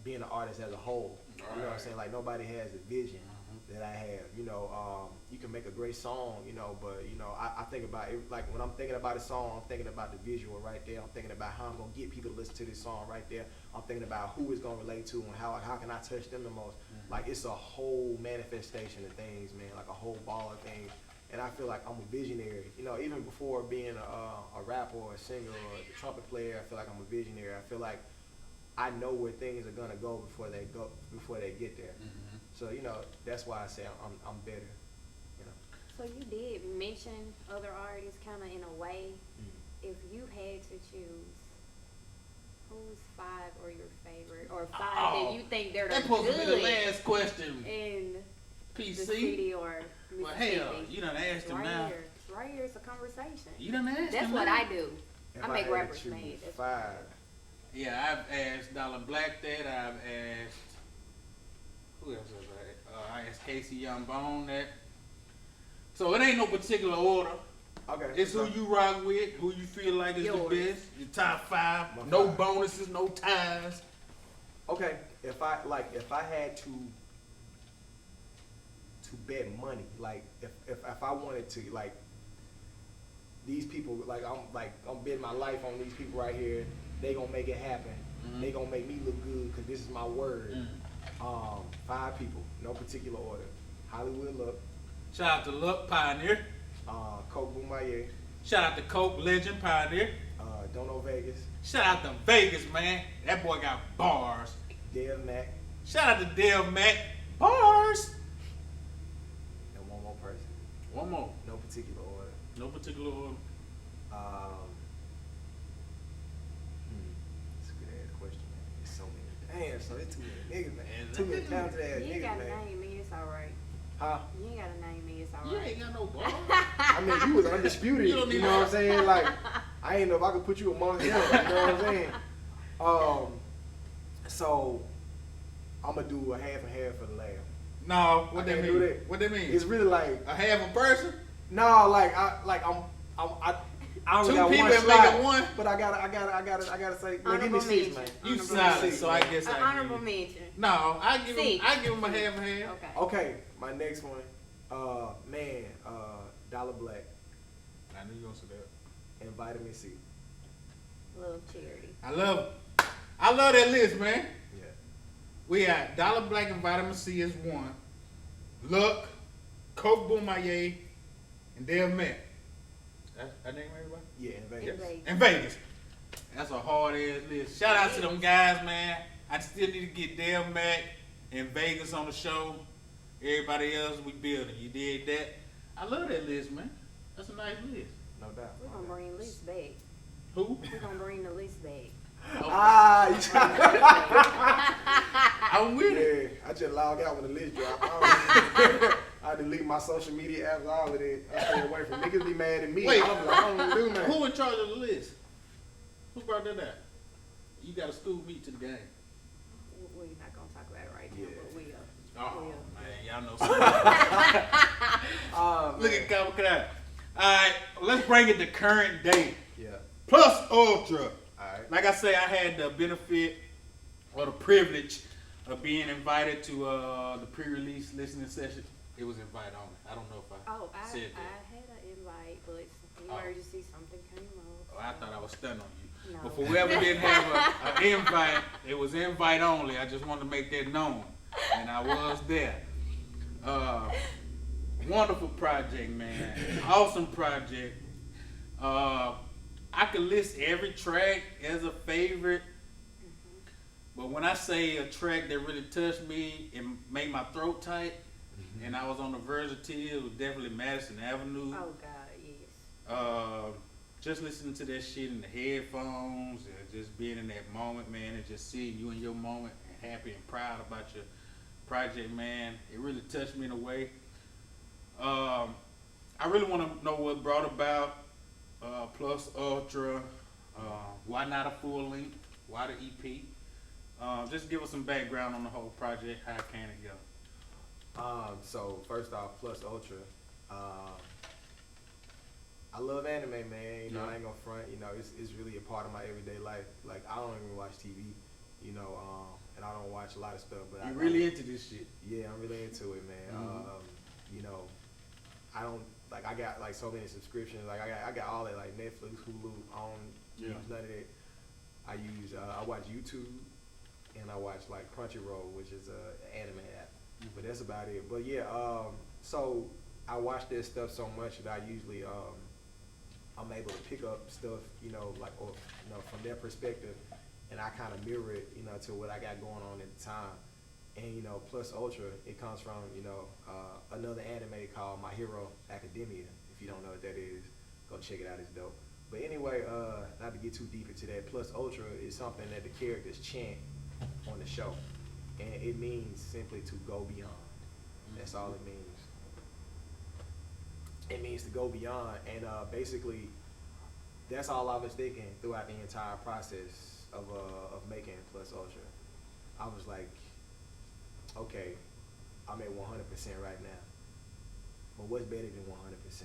being an artist as a whole. You know what I'm saying? Like nobody has the vision that I have. You know, you can make a great song, you know, but you know, I think about it, like when I'm thinking about a song, I'm thinking about the visual right there. I'm thinking about how I'm gonna get people to listen to this song right there. I'm thinking about who it's gonna relate to and how can I touch them the most. Like it's a whole manifestation of things, man. Like a whole ball of things. And I feel like I'm a visionary. You know, even before being a rapper or a singer or a trumpet player, I feel like I'm a visionary. I feel like I know where things are gonna go before they get there. So you know, that's why I say I'm better. You know. So you did mention other artists, kind of in a way. If you had to choose, who's 5 or your favorite, or 5 that you think they're the That's supposed to be the good last question. in PC. the city or Well, Mississippi? hell, you done asked him right now. here, right here, it's a conversation. You done asked That's him what now. I do. If I make had to rappers choose mad. That's 5. Yeah, I've asked Dollar Black that. I've asked, who else have I asked Casey Young Bone that. So it ain't no particular order. Okay. It's who you rock with, who you feel like is Yours. the best. Your top 5. My No 5. bonuses, no ties. Okay. If I had to bet money, like if I wanted to, like these people, like I'm betting my life on these people right here. They gonna make it happen. They gonna make me look good because this is my word. 5 people, no particular order. Hollywood Luck, Shout out to Luck Pioneer. Coke Boomaye, Shout out to Coke Legend Pioneer. Don't Know Vegas, Shout out to Vegas, man. That boy got bars. Dev Mac, Shout out to Dale Mac. Bars. and one more person. One more. No particular order. No particular order. It's a good ass question, man. It's so many. Damn, so it's too many niggas, man. Yeah, Too many talented ass You ain't niggas, gotta man. name me, it's alright. Huh? You ain't gotta name me, it's You alright. ain't got no bars. I mean, you was undisputed. You don't You need know what I'm that. saying? Like, I ain't know if I could put you amongst them. You know what I'm saying? So I'm gonna do a half and half for the lab. No, what I that can't mean? do that. What that mean? It's really like A half a person? no, like I only Two got people one and slot, make it one? but I gotta say, man, give me Honorable 6, mention. man. You Honorable silent, mention. so I guess An I honorable give you. mention. No, I give him. 6. I give him a half and half. Okay. Okay, my next one, Dollar Black I knew you gonna say that. and Vitamin C. Love charity. I love that list, man. Yeah. We got Dollar Black and Vitamin C is 1. Luck, Coke Boomaye, and Dale Mac. I name everybody? Yeah, in Vegas. In Vegas. And Vegas. That's a hard ass list. Shout out to them guys, man. I still need to get Dale Mac and Vegas on the show. Everybody else we building. You did that. I love that list, man. That's a nice list. No doubt. We're gonna bring the list back. Who? We're gonna bring the list back. You trying I'm with it. Yeah, I just log out when the list drop. I delete my social media apps, all of it. I stay away from niggas be mad at me. Wait, I'm like, I don't even do nothing. Who in charge of the list? Who brought that up? You got a school meet to the game. We're not gonna talk about it right now, Yeah. but we are. Oh, Yeah. man, y'all know something. Look at Kawakata. Alright, let's bring it to current day. Yeah. Plus Ultra. Alright. Like I say, I had the benefit or the privilege of being invited to the pre-release listening session. It was invite only. I don't know if I said that. I had an invite, but emergency something came up. Oh, I thought I was stunned on you. No. But for whoever didn't have an invite, it was invite only. I just wanted to make that known. And I was there. Wonderful project, man. Awesome project. I could list every track as a favorite. But when I say a track that really touched me and made my throat tight, and I was on the verge of tears, it was definitely Madison Avenue. Oh God, yes. Just listening to that shit in the headphones and just being in that moment, man, and just seeing you in your moment and happy and proud about your project, man, it really touched me in a way. I really want to know what brought about Plus Ultra. Why not a full length? Why the EP? Just give us some background on the whole project. How it came together. So first off, Plus Ultra. I love anime, man. You know, I ain't gonna front. You know, it's really a part of my everyday life. Like, I don't even watch TV. You know, and I don't watch a lot of stuff. But You really into this shit? Yeah, I'm really into it, man. You know, I don't like. I got like so many subscriptions. Like I got all that, like Netflix, Hulu. I don't use none of that. I use I watch YouTube, and I watch like Crunchyroll, which is a anime app. But that's about it. But yeah, so I watch this stuff so much that I usually I'm able to pick up stuff, you know, like, or, you know, from their perspective, and I kind of mirror it, you know, to what I got going on at the time. And, you know, Plus Ultra, it comes from, you know, another anime called My Hero Academia. If you don't know what that is, go check it out, it's dope. But anyway, not to get too deep into that, Plus Ultra is something that the characters chant on the show. And it means simply to go beyond. That's all it means. It means to go beyond, and basically, that's all I was thinking throughout the entire process of making Plus Ultra. I was like, okay, I'm at 100% right now, but what's better than 100%?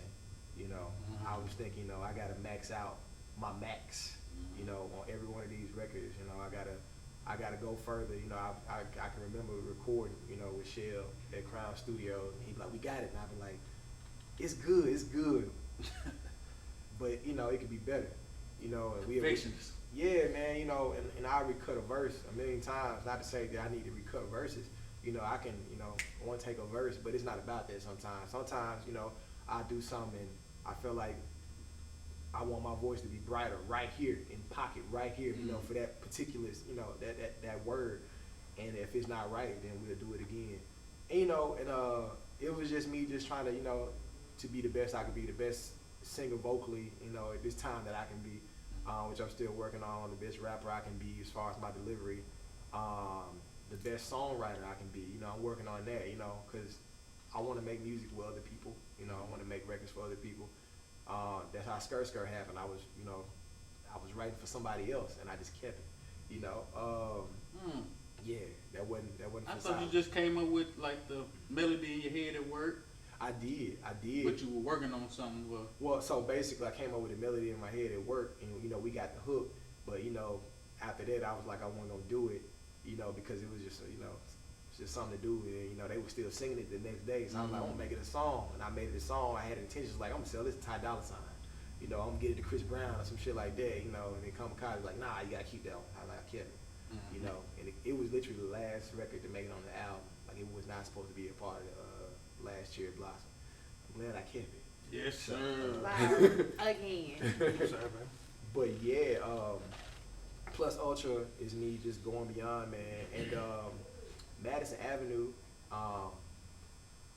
You know, I was thinking, you know, I gotta max out my max, you know, on every one of these records. You know, I gotta go further. You know, I can remember recording, you know, with Shell at Crown Studios, and he'd be like, we got it, and I'd be like, it's good. But, you know, it could be better. You know, and Perfectionist. Yeah, man, you know, and I recut a verse a million times. Not to say that I need to recut verses. You know, I can, you know, want to take a verse, but it's not about that sometimes. Sometimes, you know, I do something and I feel like I want my voice to be brighter right here, in pocket, right here, you know, for that particular, you know, that word. And if it's not right, then we'll do it again. And, you know, and it was just me just trying to, you know, to be the best I could be, the best singer vocally, you know, at this time that I can be, which I'm still working on, the best rapper I can be as far as my delivery, the best songwriter I can be. You know, I'm working on that, you know, because I want to make music with other people. You know, I want to make records for other people. That's how Skirt happened. I was, you know, I was writing for somebody else, and I just kept it. You know, yeah, that wasn't. I thought you just came up with like the melody in your head at work. I did. But you were working on something. Well, so basically, I came up with a melody in my head at work, and you know, we got the hook. But you know, after that, I was like, I wasn't gonna do it, you know, because it was just, you know, it's just something to do. And you know, they were still singing it the next day, so I was like, I'm gonna make it a song. And I made it a song. I had intentions like, I'm gonna sell this to Ty Dolla $ign. You know, I'm gonna get it to Chris Brown or some shit like that. You know, and then Kamikaze was like, nah, you gotta keep that one. I kept it. You know, and it was literally the last record to make it on the album. Like, it was not supposed to be a part of the last Cherry Blossom. I'm glad I kept it. Yes, sir. Again. But yeah, Plus Ultra is me just going beyond, man. And Madison Avenue,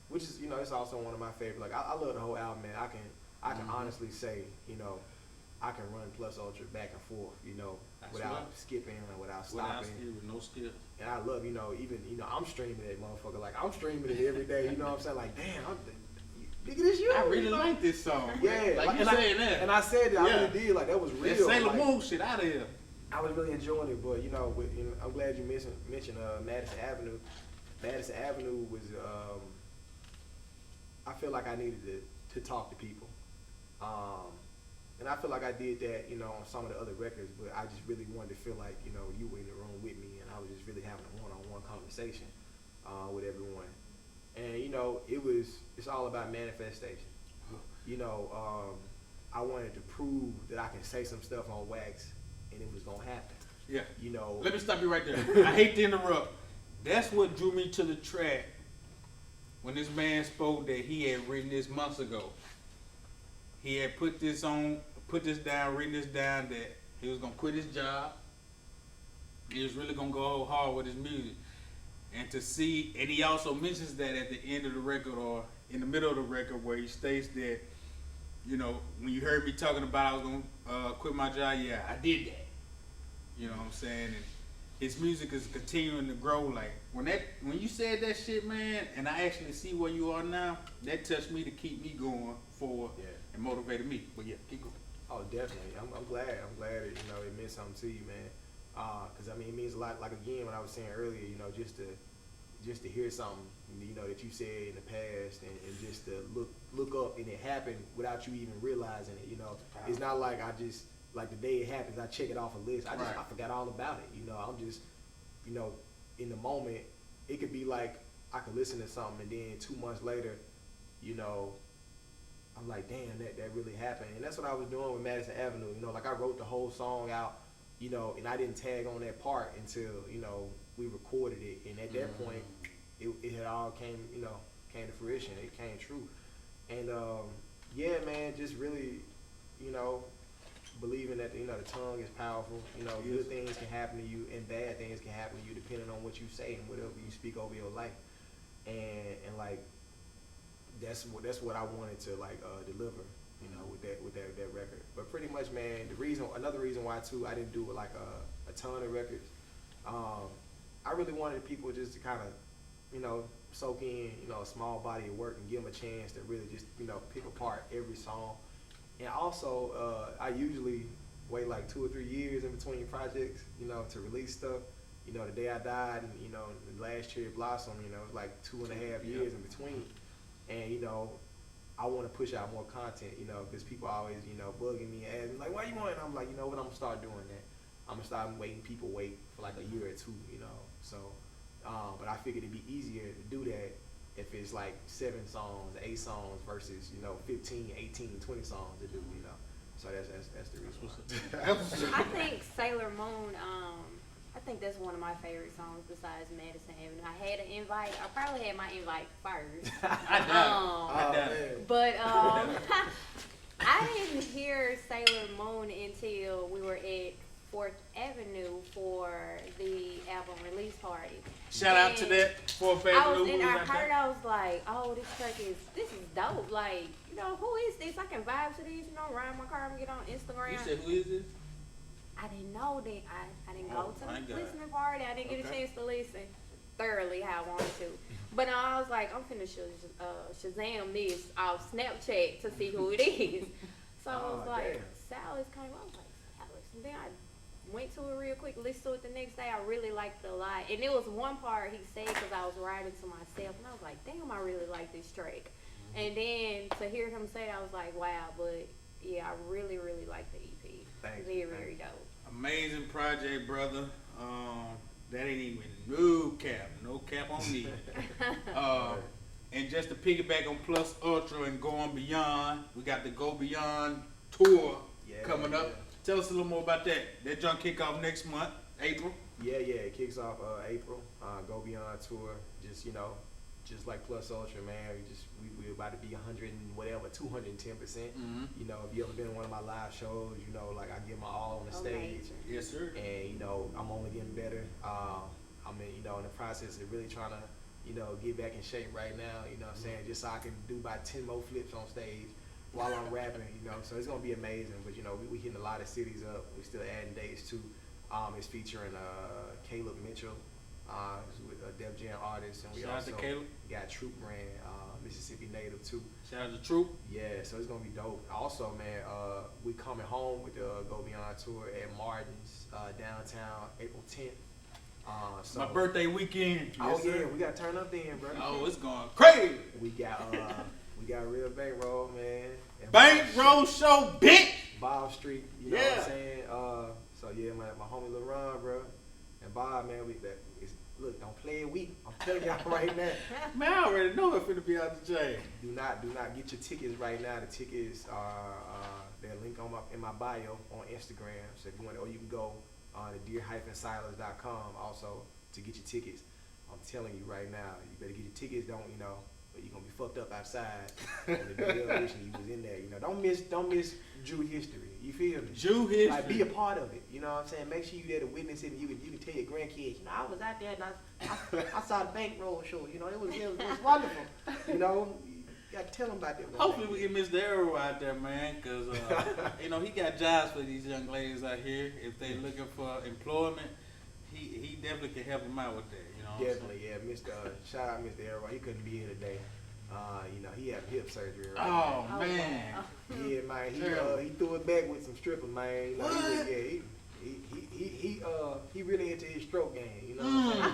which is, you know, it's also one of my favorite. Like, I love the whole album, man. I can honestly say, you know, I can run plus ultra back and forth, you know, That's without right. skipping or without Without stopping. skill, with no skill. And I love, you know, even, you know, I'm streaming that motherfucker. Like, I'm streaming it every day, you know what I'm saying? Like, damn, nigga, this you. I really you know? like this song. Yeah, like you and saying that. And I said that, I Yeah. really did. Like, that was That real. Sailor like, Moon shit out of here. I was really enjoying it, but, you know, I'm glad you mentioned Madison Avenue. Madison Avenue was, I feel like I needed to talk to people. And I feel like I did that, you know, on some of the other records, but I just really wanted to feel like, you know, you were in the room with me, and I was just really having a one-on-one conversation with everyone. And, you know, it's all about manifestation. You know, I wanted to prove that I can say some stuff on wax, and it was gonna happen. Yeah. You know. Let me stop you right there. I hate to interrupt. That's what drew me to the track when this man spoke that he had written this months ago. He had put this down, written this down, that he was gonna quit his job. He was really gonna go hard with his music. And to see, and he also mentions that at the end of the record or in the middle of the record where he states that, you know, when you heard me talking about I was gonna quit my job, yeah, I did that. You know what I'm saying? And his music is continuing to grow. Like when you said that shit, man, and I actually see where you are now, that touched me to keep me going forward. Yeah. And motivated me. But yeah, keep going. Oh, definitely. I'm glad. I'm glad that, you know, it meant something to you, man. Cause I mean, it means a lot. Like again, when I was saying earlier, you know, just to hear something, you know, that you said in the past, and just to look up and it happened without you even realizing it. You know, it's not like I just like the day it happens, I check it off a list. I forgot all about it. You know, I'm just, you know, in the moment, it could be like I could listen to something and then 2 months later, you know, I'm like, damn, that really happened. And that's what I was doing with Madison Avenue. You know, like I wrote the whole song out, you know, and I didn't tag on that part until, you know, we recorded it. And at that point, it had all came to fruition. It came true. And yeah, man, just really, you know, believing that, you know, the tongue is powerful. You know, good things can happen to you and bad things can happen to you depending on what you say and whatever you speak over your life. And like, that's what I wanted to like deliver, you know, with that record. But pretty much, man, another reason why too I didn't do like a ton of records. I really wanted people just to kind of, you know, soak in, you know, a small body of work and give them a chance to really just, you know, pick apart every song. And also, I usually wait like 2 or 3 years in between projects, you know, to release stuff. You know, the day I died, and you know, the last cherry blossom, you know, it was like 2.5 years in between. And, you know, I want to push out more content, you know, because people always, you know, bugging me and asking, like, why you want it? And I'm like, you know what, I'm going to start doing that. I'm going to start making people wait for like a year or 2, you know. So, but I figured it'd be easier to do that if it's like 7 songs, 8 songs versus, you know, 15, 18, 20 songs to do, you know. So that's the reason why. I think Sailor Moon, I think that's one of my favorite songs besides Madison Avenue. I had an invite. I probably had my invite first. I doubt it. But I didn't hear Sailor Moon until we were at 4th Avenue for the album release party. Shout out to that 4th Avenue. I heard, I was like, oh, this is dope. Like, you know, who is this? I can vibe to these, you know, ride my car and get on Instagram. You said, who is this? I didn't know that. I didn't go to my the God. listening party. I didn't get a chance to listen thoroughly how I wanted to. But I was like, I'm finna Shazam this off Snapchat to see who it is. So I was like, Silas came up. I was like, Silas. And then I went to it real quick, listened to it the next day. I really liked it a lot. And there was one part he said, because I was writing to myself, and I was like, damn, I really like this track. And then to hear him say it, I was like, wow. But yeah, I really, really like the EP. Thank very, you. very dope. Amazing project, brother. That ain't even no cap on me. And just to piggyback on Plus Ultra and going beyond, we got the Go Beyond tour coming up. Tell us a little more about that. That junk kick off next month, April. Yeah, it kicks off April. Go Beyond tour, just, you know, just like Plus Ultra, man. We about to be 100 and whatever, 210%. You know, if you ever been to one of my live shows, you know, like I give my all on the stage. Yes, sir. And you know, I'm only getting better. I'm in, you know, in the process of really trying to, you know, get back in shape right now. You know what I'm saying? Just so I can do about 10 more flips on stage. while I'm rapping, you know. So it's gonna be amazing. But you know, we hitting a lot of cities up. We still adding dates too. It's featuring Caleb Mitchell, with a Def Jam artist, and we Shout out also to Caleb. got Troop Brand, Mississippi native too. Shout out to Troop. Yeah, so it's gonna be dope. Also, man, we coming home with the Go Beyond tour at Martin's downtown April 10th. So My birthday weekend. Oh Yes, yeah, sir. we got to turn up then, bro. Oh, it's going crazy. We got real bankroll, man. And Bankroll show, bitch. Bob Street, you know Yeah. what I'm saying? So yeah, my homie LaRon, bro, and Bob, man, look, don't play it weak. I'm telling y'all right now. Man, I already know it's finna be out the jail. Do not get your tickets right now. The tickets are they're linked in my bio on Instagram. So if you want, or you can go to dear-silas.com also to get your tickets. I'm telling you right now, you better get your tickets. Don't but you're gonna be fucked up outside. On the day of wishing you was in there. Don't miss Jew history. You feel me? Jew history. Like be a part of it. You know what I'm saying? Make sure you there to witness it, and you can tell your grandkids. I was out there and I saw the bankroll show. It was wonderful. You got to tell them about that. Hopefully we get Mr. Arrow out there, man, because, he got jobs for these young ladies out here. If they looking for employment, he definitely can help them out with that, you know what I'm Definitely, yeah. Shout out Mr. Arrow. He couldn't be here today. He had hip surgery right Oh, now. man. Yeah, man. Terrible. He threw it back with some strippers, man. You know, he really into his stroke game. You know what I'm saying?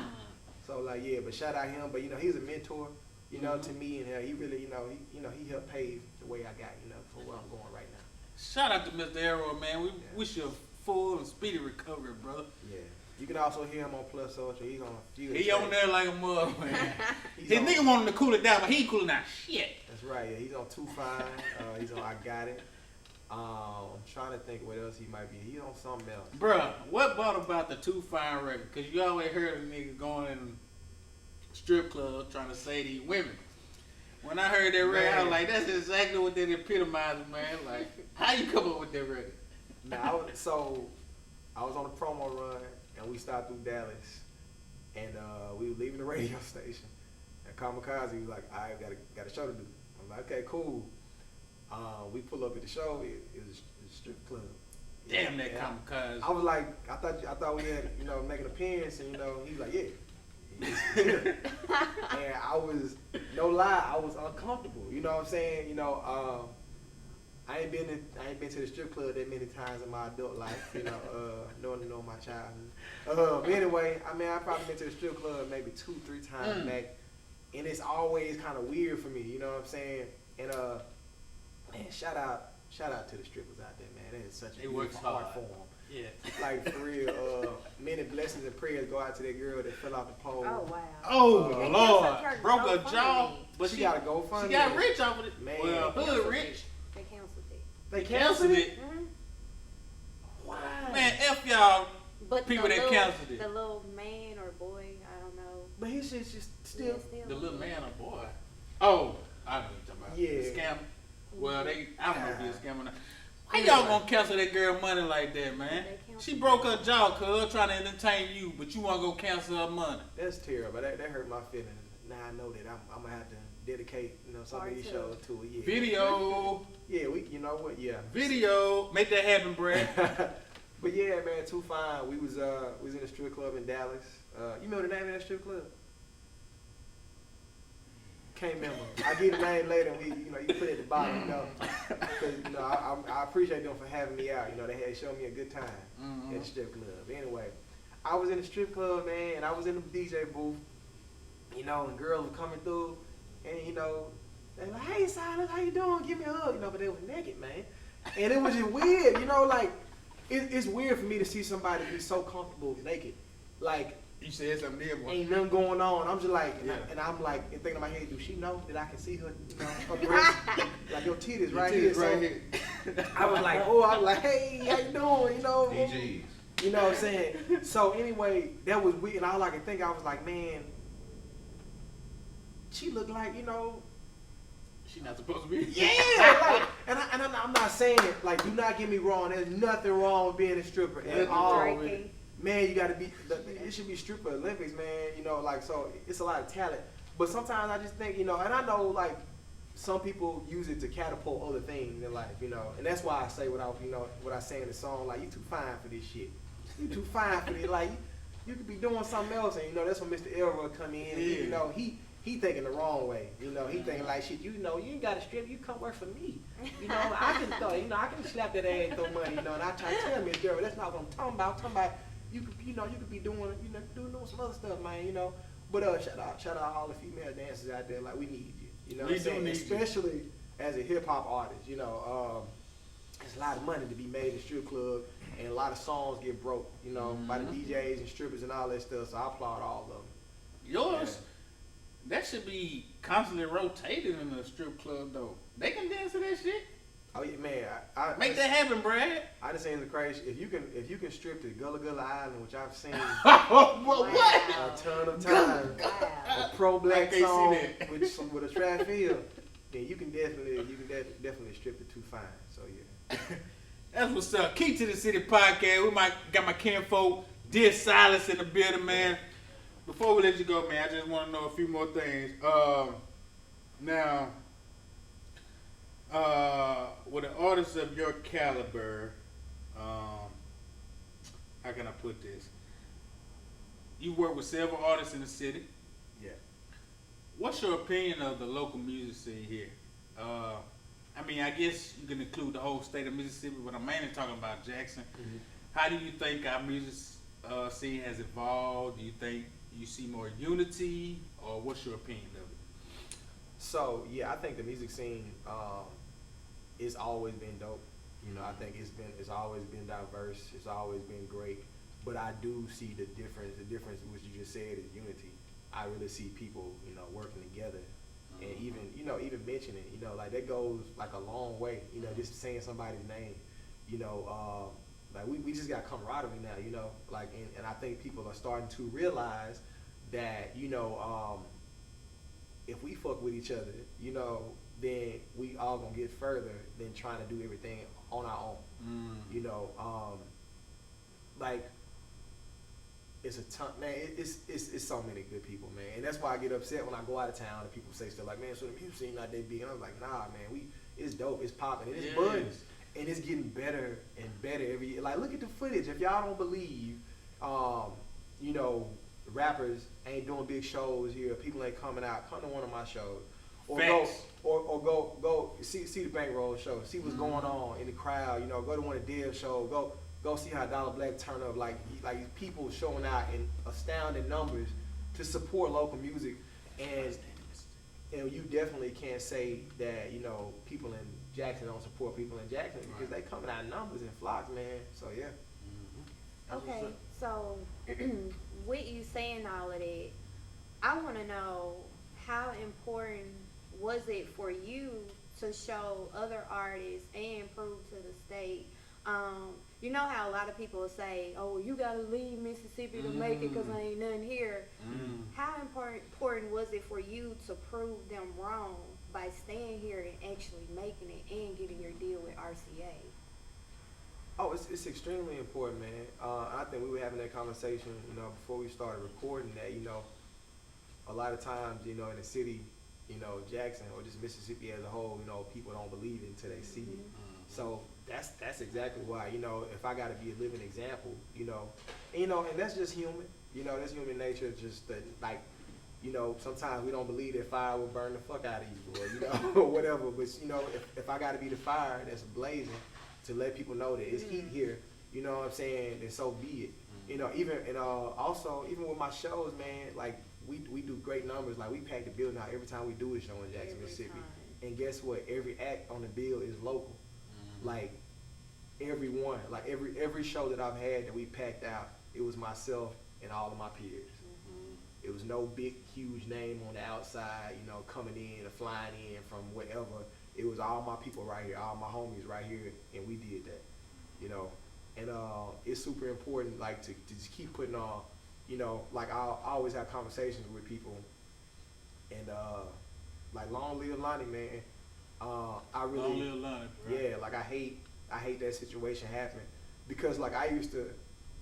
So like, yeah, but shout out him. But he's a mentor. To me, and he really, he helped pave the way I got, for where I'm going right now. Shout out to Mr. Arrow, man. We wish you a full and speedy recovery, brother. Yeah. You can also hear him on Plus Social. He's on a few. He on there like a mother, man. He's His on- nigga want him to cool it down, but he ain't cooling down shit. That's right. Yeah, he's on Too Fine. He's on I Got It. I'm trying to think what else he might be. He's on something else. Bruh, what about the Too Fine record? Because you always heard a nigga going in strip club trying to say these women. When I heard that record, I was like, that's exactly what that epitomizes, man. Like, how you come up with that record? Now, I was on a promo run, and we stopped through Dallas, and we were leaving the radio station. And Kamikaze was like, I got a show to do. I'm like, okay, cool. We pull up at the show. It was a strip club. Damn that And Kamikaze. I was like, I thought we had, make an appearance, and he was like, yeah. And I was, no lie, I was uncomfortable. You know what I'm saying? I ain't been to the strip club that many times in my adult life. Knowing to know my childhood. But anyway, I probably been to the strip club maybe 2-3 times back, and it's always kind of weird for me. You know what I'm saying? And man, shout out to the strippers out there, man. That is such a beautiful art form. Yeah. Like for real, many blessings and prayers go out to that girl that fell off the pole. Oh wow. Oh, They Lord. canceled her Broke her GoFundMe. jaw. But She got a GoFundMe. She got rich off of it. Man. Well, hood Canceled rich. it. They canceled it. They Canceled it. Mm-hmm. Why? Man, F y'all. But People that canceled it. The little man or boy, I don't know. But his shit's just still. Yeah, The little man or boy. Oh, I know what you're talking about. Yeah. The scam. Well, I don't know if he's a scammer or not. Why Yeah. y'all gonna cancel that girl money like that, man? They canceled She broke her jaw, cuz, trying to entertain you, but you wanna go cancel her money. That's terrible. That hurt my feelings. Now I know that I'm gonna have to dedicate, some of Part these two. shows to it. Yeah. Video. Yeah, you know what? Yeah. Video. Make that happen, Brad. But yeah, man, Too Fine. We was in a strip club in Dallas. You remember the name of that strip club? Can't remember. I get the name later. And you put it at the bottom. Because I appreciate them for having me out. They had shown me a good time at the strip club. Anyway, I was in the strip club, man, and I was in the DJ booth. And girls were coming through, and they like, "Hey, Silas, how you doing? Give me a hug." But they was naked, man, and it was just weird. Like it's weird for me to see somebody be so comfortable naked, like. You said something there, boy. Ain't nothing going on. I'm just like, Yeah. and I'm like, thinking in my head, do she know that I can see her, her breast? Like your titties right here. Titties right here. I was like, I was like, hey, how you doing? DGs. You know what I'm saying? So anyway, that was weird. And all I could think, I was like, man, she looked like, She not supposed to be. yeah. Like, and I'm not saying it, like, do not get me wrong. There's nothing wrong with being a stripper at all. Striking. Man, you gotta be. It should be stripper Olympics, man. So it's a lot of talent. But sometimes I just think, and I know like some people use it to catapult other things in life, you know, and that's why I say what I say in the song, like, you too fine for this shit. You too fine for this. Like, you could be doing something else, and you know that's when Mr. Elroy come in. And, you know, he thinking the wrong way. You know, he thinking like, shit. You know, you ain't got to strip. You come work for me. You know, I can throw. You know, I can slap that ass and throw money. You know, and I try to tell Mr. Elroy, that's not what I'm talking about. I'm talking about you could, you know, you could be doing, you know, doing some other stuff, man. You know, but shout out all the female dancers out there. Like, we need you. You know, what I'm saying? Especially as a hip hop artist. You know, there's a lot of money to be made in the strip club. And a lot of songs get broke, you know, by the DJs and strippers and all that stuff. So I applaud all of them. Yours, that should be constantly rotated in a strip club, though. They can dance to that shit. Oh yeah, man. I Make that happen, Brad. I just saying the crazy. If you can strip to Gullah Gullah Island, which I've seen What? a ton of times, Wow. a pro black I can't song see with a track field, then you can definitely strip to Too Fine. So yeah. That's what's up. Key to the City podcast. We got my kinfolk, dear Silas in the building, man. Before we let you go, man, I just want to know a few more things. Now, with an artist of your caliber, how can I put this? You work with several artists in the city. Yeah. What's your opinion of the local music scene here? I mean, I guess you can include the whole state of Mississippi, but I'm mainly talking about Jackson. Mm-hmm. How do you think our music scene has evolved? Do you think you see more unity, or what's your opinion of it? So yeah, I think the music scene it's always been dope. You know, I think it's always been diverse. It's always been great. But I do see the difference. The difference, which you just said, is unity. I really see people, you know, working together. And even mentioning, you know, like that goes like a long way, you know, just saying somebody's name, you know, like we just got camaraderie now, you know, like, and I think people are starting to realize that, you know, if we fuck with each other, you know, then we all gonna get further than trying to do everything on our own, you know, like, it's a ton, man. It's so many good people, man, and that's why I get upset when I go out of town and people say stuff like, "Man, so the music scene not that big." And I'm like, "Nah, man, it's dope, it's popping, and it's budding, and it's getting better and better every year." Like, look at the footage. If y'all don't believe, you know, rappers ain't doing big shows here, people ain't coming out, come to one of my shows, or go see the Bankroll show, see what's going on in the crowd. You know, go to one of Dev's shows, go see how Dollar Black turn up, like people showing out in astounding numbers to support local music, and you definitely can't say that, you know, people in Jackson don't support people in Jackson, because they coming out in numbers and flocks, man. So yeah. Okay, so with you saying all of that, I want to know, how important was it for you to show other artists and prove to the state? You know how a lot of people say, "Oh, you gotta leave Mississippi to make it because there ain't nothing here." How important was it for you to prove them wrong by staying here and actually making it and getting your deal with RCA? Oh, it's extremely important, man. I think we were having that conversation, you know, before we started recording, that, you know, a lot of times, you know, in the city, you know, Jackson or just Mississippi as a whole, you know, people don't believe it until they see it. So that's exactly why, you know, if I got to be a living example, you know, and that's just human, you know, that's human nature. Just that, like, you know, sometimes we don't believe that fire will burn the fuck out of you, or, you know, or whatever. But, you know, if I got to be the fire that's blazing to let people know that it's heat here, you know what I'm saying, then so be it. You know, also even with my shows, man, like, we do great numbers. Like, we pack the building out every time we do a show in Jackson, Mississippi. And guess what? Every act on the bill is local. Like, every one, like every show that I've had that we packed out, it was myself and all of my peers. It was no big, huge name on the outside, you know, coming in or flying in from wherever. It was all my people right here, all my homies right here, and we did that, you know. And it's super important, like, to just keep putting on, you know, like, I always have conversations with people, and like, long live Lonnie, man. I really, Long live Lonnie, bro. yeah, like, I hate that situation happening, because, like, I used to,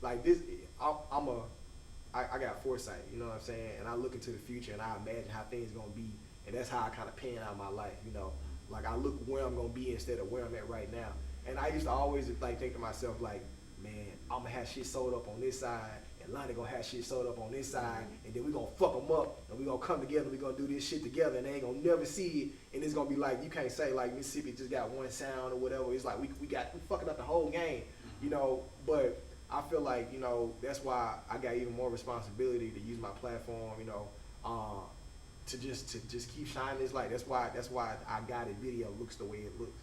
like, this, I got foresight, you know what I'm saying, and I look into the future and I imagine how things gonna be And that's how I kind of pan out my life, you know. Like I look where I'm gonna be instead of where I'm at right now. And I used to always like think to myself like, man, I'm gonna have shit sold up on this side, and Lonnie gonna have shit sold up on this side, and then we gonna fuck them up, and we gonna come together, we gonna do this shit together, and they ain't gonna never see it, and it's gonna be like, you can't say like Mississippi just got one sound or whatever. It's like we fucking up the whole game, you know. But I feel like, you know, that's why I got even more responsibility to use my platform, you know, to just keep shining this light. That's why I got it. Video looks the way it looks.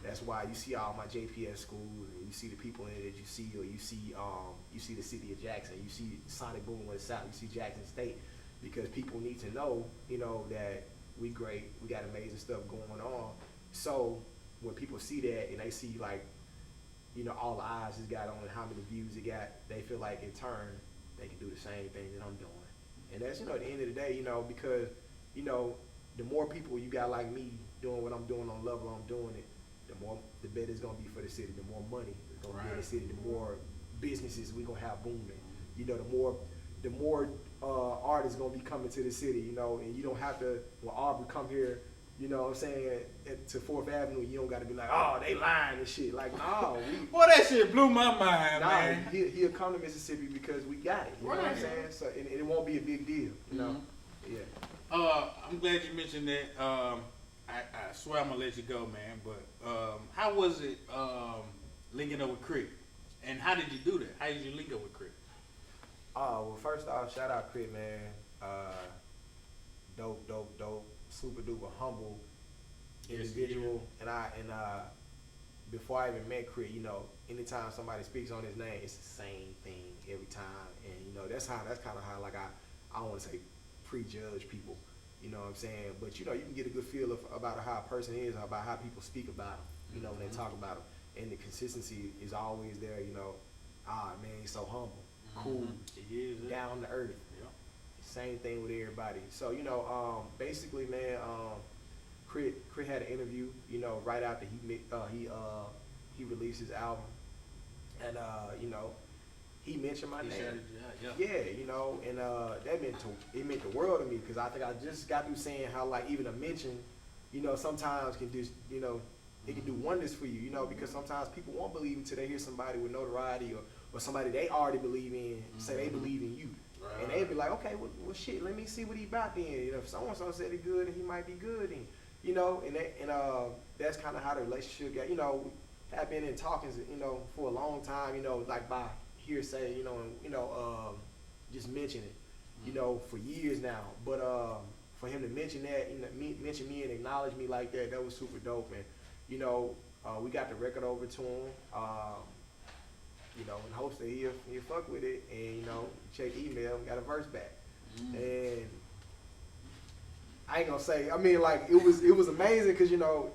That's why you see all my JPS schools, and you see the people in it that you see, or you see the city of Jackson, you see Sonic Boom on the South, you see Jackson State, because people need to know, you know, that we great, we got amazing stuff going on. So when people see that and they see like, you know, all the eyes it's got on it, how many views it got, they feel like in turn they can do the same thing that I'm doing. And that's, you know, at the end of the day, you know, because, you know, the more people you got like me doing what I'm doing on the level I'm doing it, the better it's gonna be for the city. The more money is gonna be in the city. The more businesses we gonna have booming. You know, the more artists gonna be coming to the city. You know, and you don't have to. When Aubrey come here, you know what I'm saying, to 4th Avenue, you don't got to be like, oh, they lying and shit. Like, no. Boy, that shit blew my mind, man. He'll come to Mississippi because we got it. You know what I'm saying? So and it won't be a big deal. You know. Yeah. I'm glad you mentioned that. I swear I'm gonna let you go, man. But how was it linking up with Crit? And how did you do that? How did you link up with Crit? Well, first off, shout out Crit, man. Dope, super duper humble individual. And before I even met Crit, you know, anytime somebody speaks on his name, it's the same thing every time. And you know, that's kind of how like I don't want to say prejudge people. You know what I'm saying? But, you know, you can get a good feel about how a person is, about how people speak about them, you know, when they talk about them. And the consistency is always there, you know. Man, he's so humble, cool, down to earth. Yeah. Same thing with everybody. So, you know, basically, man, Crit had an interview, you know, right after he released his album. And, you know, he mentioned my name. Yeah, you know, and that meant the world to me, because I think I just got through saying how like even a mention, you know, sometimes can just, you know, it can do wonders for you, you know, because sometimes people won't believe until they hear somebody with notoriety or somebody they already believe in say they believe in you, and they'd be like, okay, well shit, let me see what he about then. You know, if someone said he good, and he might be good, and you know, and that's kind of how the relationship got. You know, have been in talkings, you know, for a long time, you know, like by hearsay, you know, and you know, just mention it, you know, for years now. But for him to mention that, you know, mention me and acknowledge me like that was super dope. And you know, we got the record over to him, you know, in hopes that he'll fuck with it. And you know, check email, got a verse back, and I ain't gonna say. I mean, like it was amazing, because you know,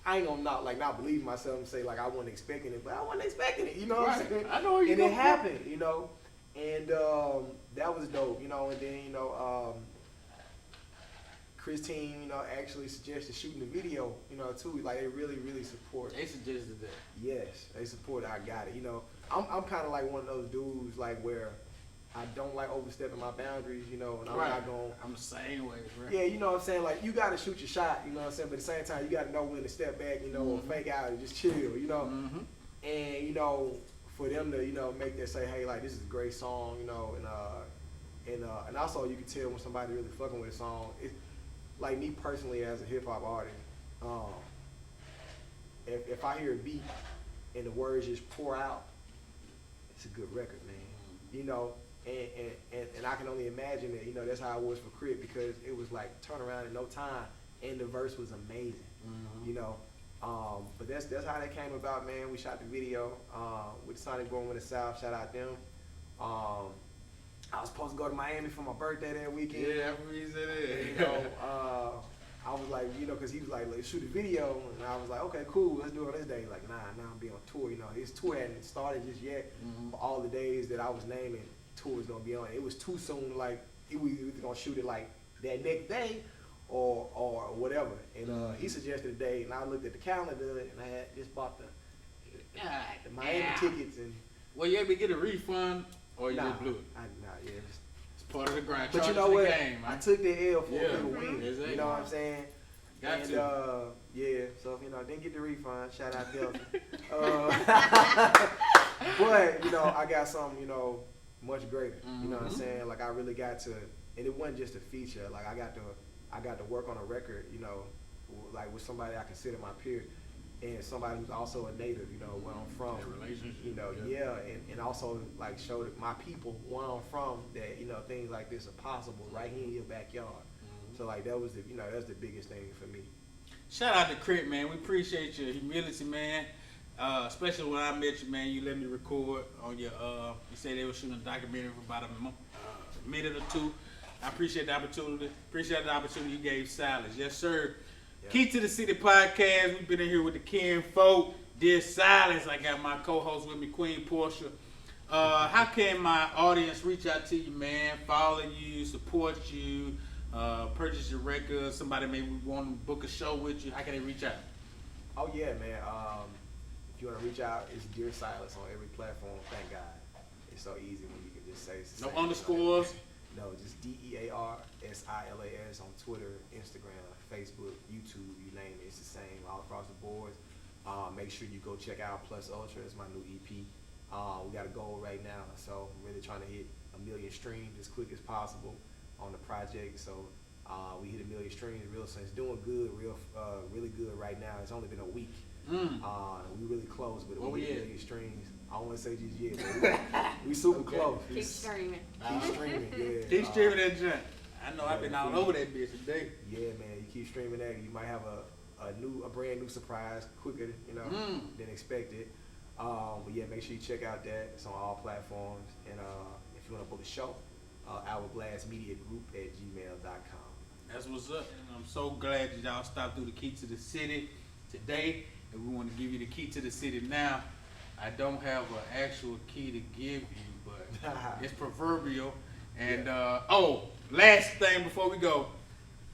I ain't gonna not believe myself and say like I wasn't expecting it, but I wasn't expecting it. You know what I'm saying? I know you. And it happened, you know, and that was dope, you know. And then you know, Chris team, you know, actually suggested shooting the video, you know, too. Like they really support. They suggested that. Yes, they support. I got it. You know, I'm kind of like one of those dudes like where I don't like overstepping my boundaries, you know, and I'm not going. I'm the same way, bro. Yeah, you know what I'm saying? Like, you got to shoot your shot, you know what I'm saying? But at the same time, you got to know when to step back, you know, or fake out and just chill, you know? And, you know, for them to, you know, make that say, hey, like, this is a great song, you know, and also you can tell when somebody really fucking with a song. It's, like, me personally as a hip-hop artist, if I hear a beat and the words just pour out, it's a good record, man. You know? And I can only imagine that, you know, that's how it was for Crit, because it was like turn around in no time, and the verse was amazing, you know. But that's how that came about, man. We shot the video with Sonic Boom in the South. Shout out them. I was supposed to go to Miami for my birthday that weekend. Yeah, that's what he said it. You know, I was like, you know, because he was like, let's shoot a video, and I was like, okay, cool, let's do it on this day. He's like, nah, I'm be on tour. You know, his tour hadn't started just yet. For all the days that I was naming, tour was gonna be on. It was too soon. Like we was either gonna shoot it like that next day or whatever. And he suggested a day, and I looked at the calendar, and I had just bought the Miami tickets. And well, you able to get a refund, or you just blew it? Yeah, Part of the grind. But you Charge know to the what? Game, I man. took the L for Yeah. a good win. Exactly. You know what I'm saying? Got and, to. Yeah, so you know, I didn't get the refund. Shout out Delta. But you know, I got something, you know, much greater. You know what I'm saying? Like I really got to, and it wasn't just a feature. Like I got to work on a record, you know, like with somebody I consider my peer, and somebody who's also a native, you know, where I'm from. That relationship. You know, yeah, and also like show my people where I'm from that, you know, things like this are possible right here in your backyard. So like that was the, you know, that's the biggest thing for me. Shout out to Crit, man. We appreciate your humility, man. Especially when I met you, man. You let me record on your. You say they were shooting a documentary for about a minute or two. I appreciate the opportunity. Appreciate the opportunity you gave Silas. Yes, sir. Yeah. Key to the City podcast. We've been in here with the kinfolk. Dear Silas, I got my co-host with me, Queen Portia. How can my audience reach out to you, man? Follow you, support you, purchase your records. Somebody maybe want to book a show with you. How can they reach out? Oh yeah, man. If you want to reach out, it's dearsilas on every platform. Thank God. It's so easy when you can just say it's the No same, underscores. No, just DearSilas on Twitter, Instagram, Facebook, YouTube, you name it. It's the same all across the board. Make sure you go check out Plus Ultra. It's my new EP. We got a goal right now, so I'm really trying to hit 1 million streams as quick as possible on the project. So we hit 1 million streams real soon. It's doing good, really good right now. It's only been a week. We really close, but we hit 1 million streams. I don't want to say just yet, but we super close. Keep streaming. Keep streaming, yeah. Keep streaming that junk. I know I've been all over that bitch today. Yeah, man. You keep streaming that, you might have a brand new surprise quicker, you know, than expected. But yeah, make sure you check out that. It's on all platforms. And if you want to book a show, hourglassmediagroup@gmail.com. That's what's up. And I'm so glad that y'all stopped through the Key to the City today. And we want to give you the key to the city now. I don't have an actual key to give you, but it's proverbial. And last thing before we go,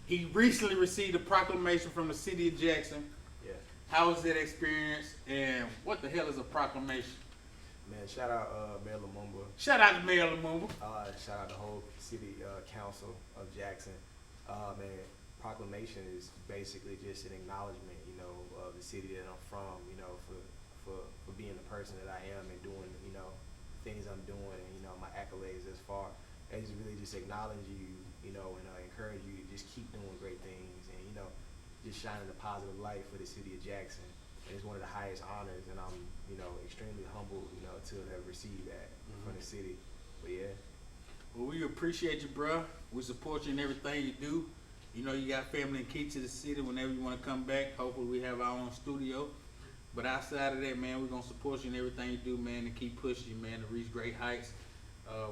he recently received a proclamation from the city of Jackson. Yeah. How was that experience? And what the hell is a proclamation? Man, shout out Mayor Lumumba. Shout out to Mayor Lumumba. Shout out the whole city council of Jackson. Man, proclamation is basically just an acknowledgement, you know, of the city that I'm from, you know, for being the person that I am and doing, you know, things I'm doing, and, you know, my accolades as far as really just acknowledge you, you know, and encourage you to just keep doing great things and, you know, just shining a positive light for the city of Jackson. And it's one of the highest honors, and I'm, you know, extremely humbled, you know, to have received that from the city. But yeah. Well, we appreciate you, bro. We support you in everything you do. You know, you got family in Key to the City. Whenever you want to come back, hopefully we have our own studio. But outside of that, man, we're going to support you in everything you do, man, and keep pushing you, man, to reach great heights.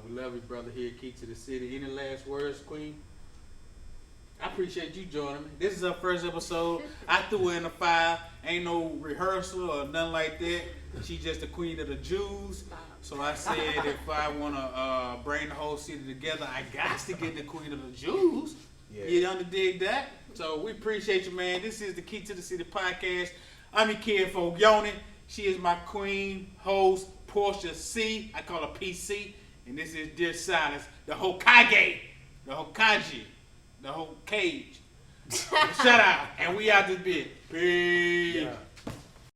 We love you, brother, here at Key to the City. Any last words, Queen? I appreciate you joining me. This is our first episode. I threw her in the fire. Ain't no rehearsal or nothing like that. She's just the queen of the Jews. So I said if I want to bring the whole city together, I got to get the queen of the Jews. Yeah. You underdig that? So we appreciate you, man. This is the Key to the City podcast. I'm your kinfolk, Yoni. She is my queen host, Portia C. I call her PC. And this is Dear Silas, the Hokage, the Hokage, the Hokage. Shout out. And we out this bit. Peace. Yeah.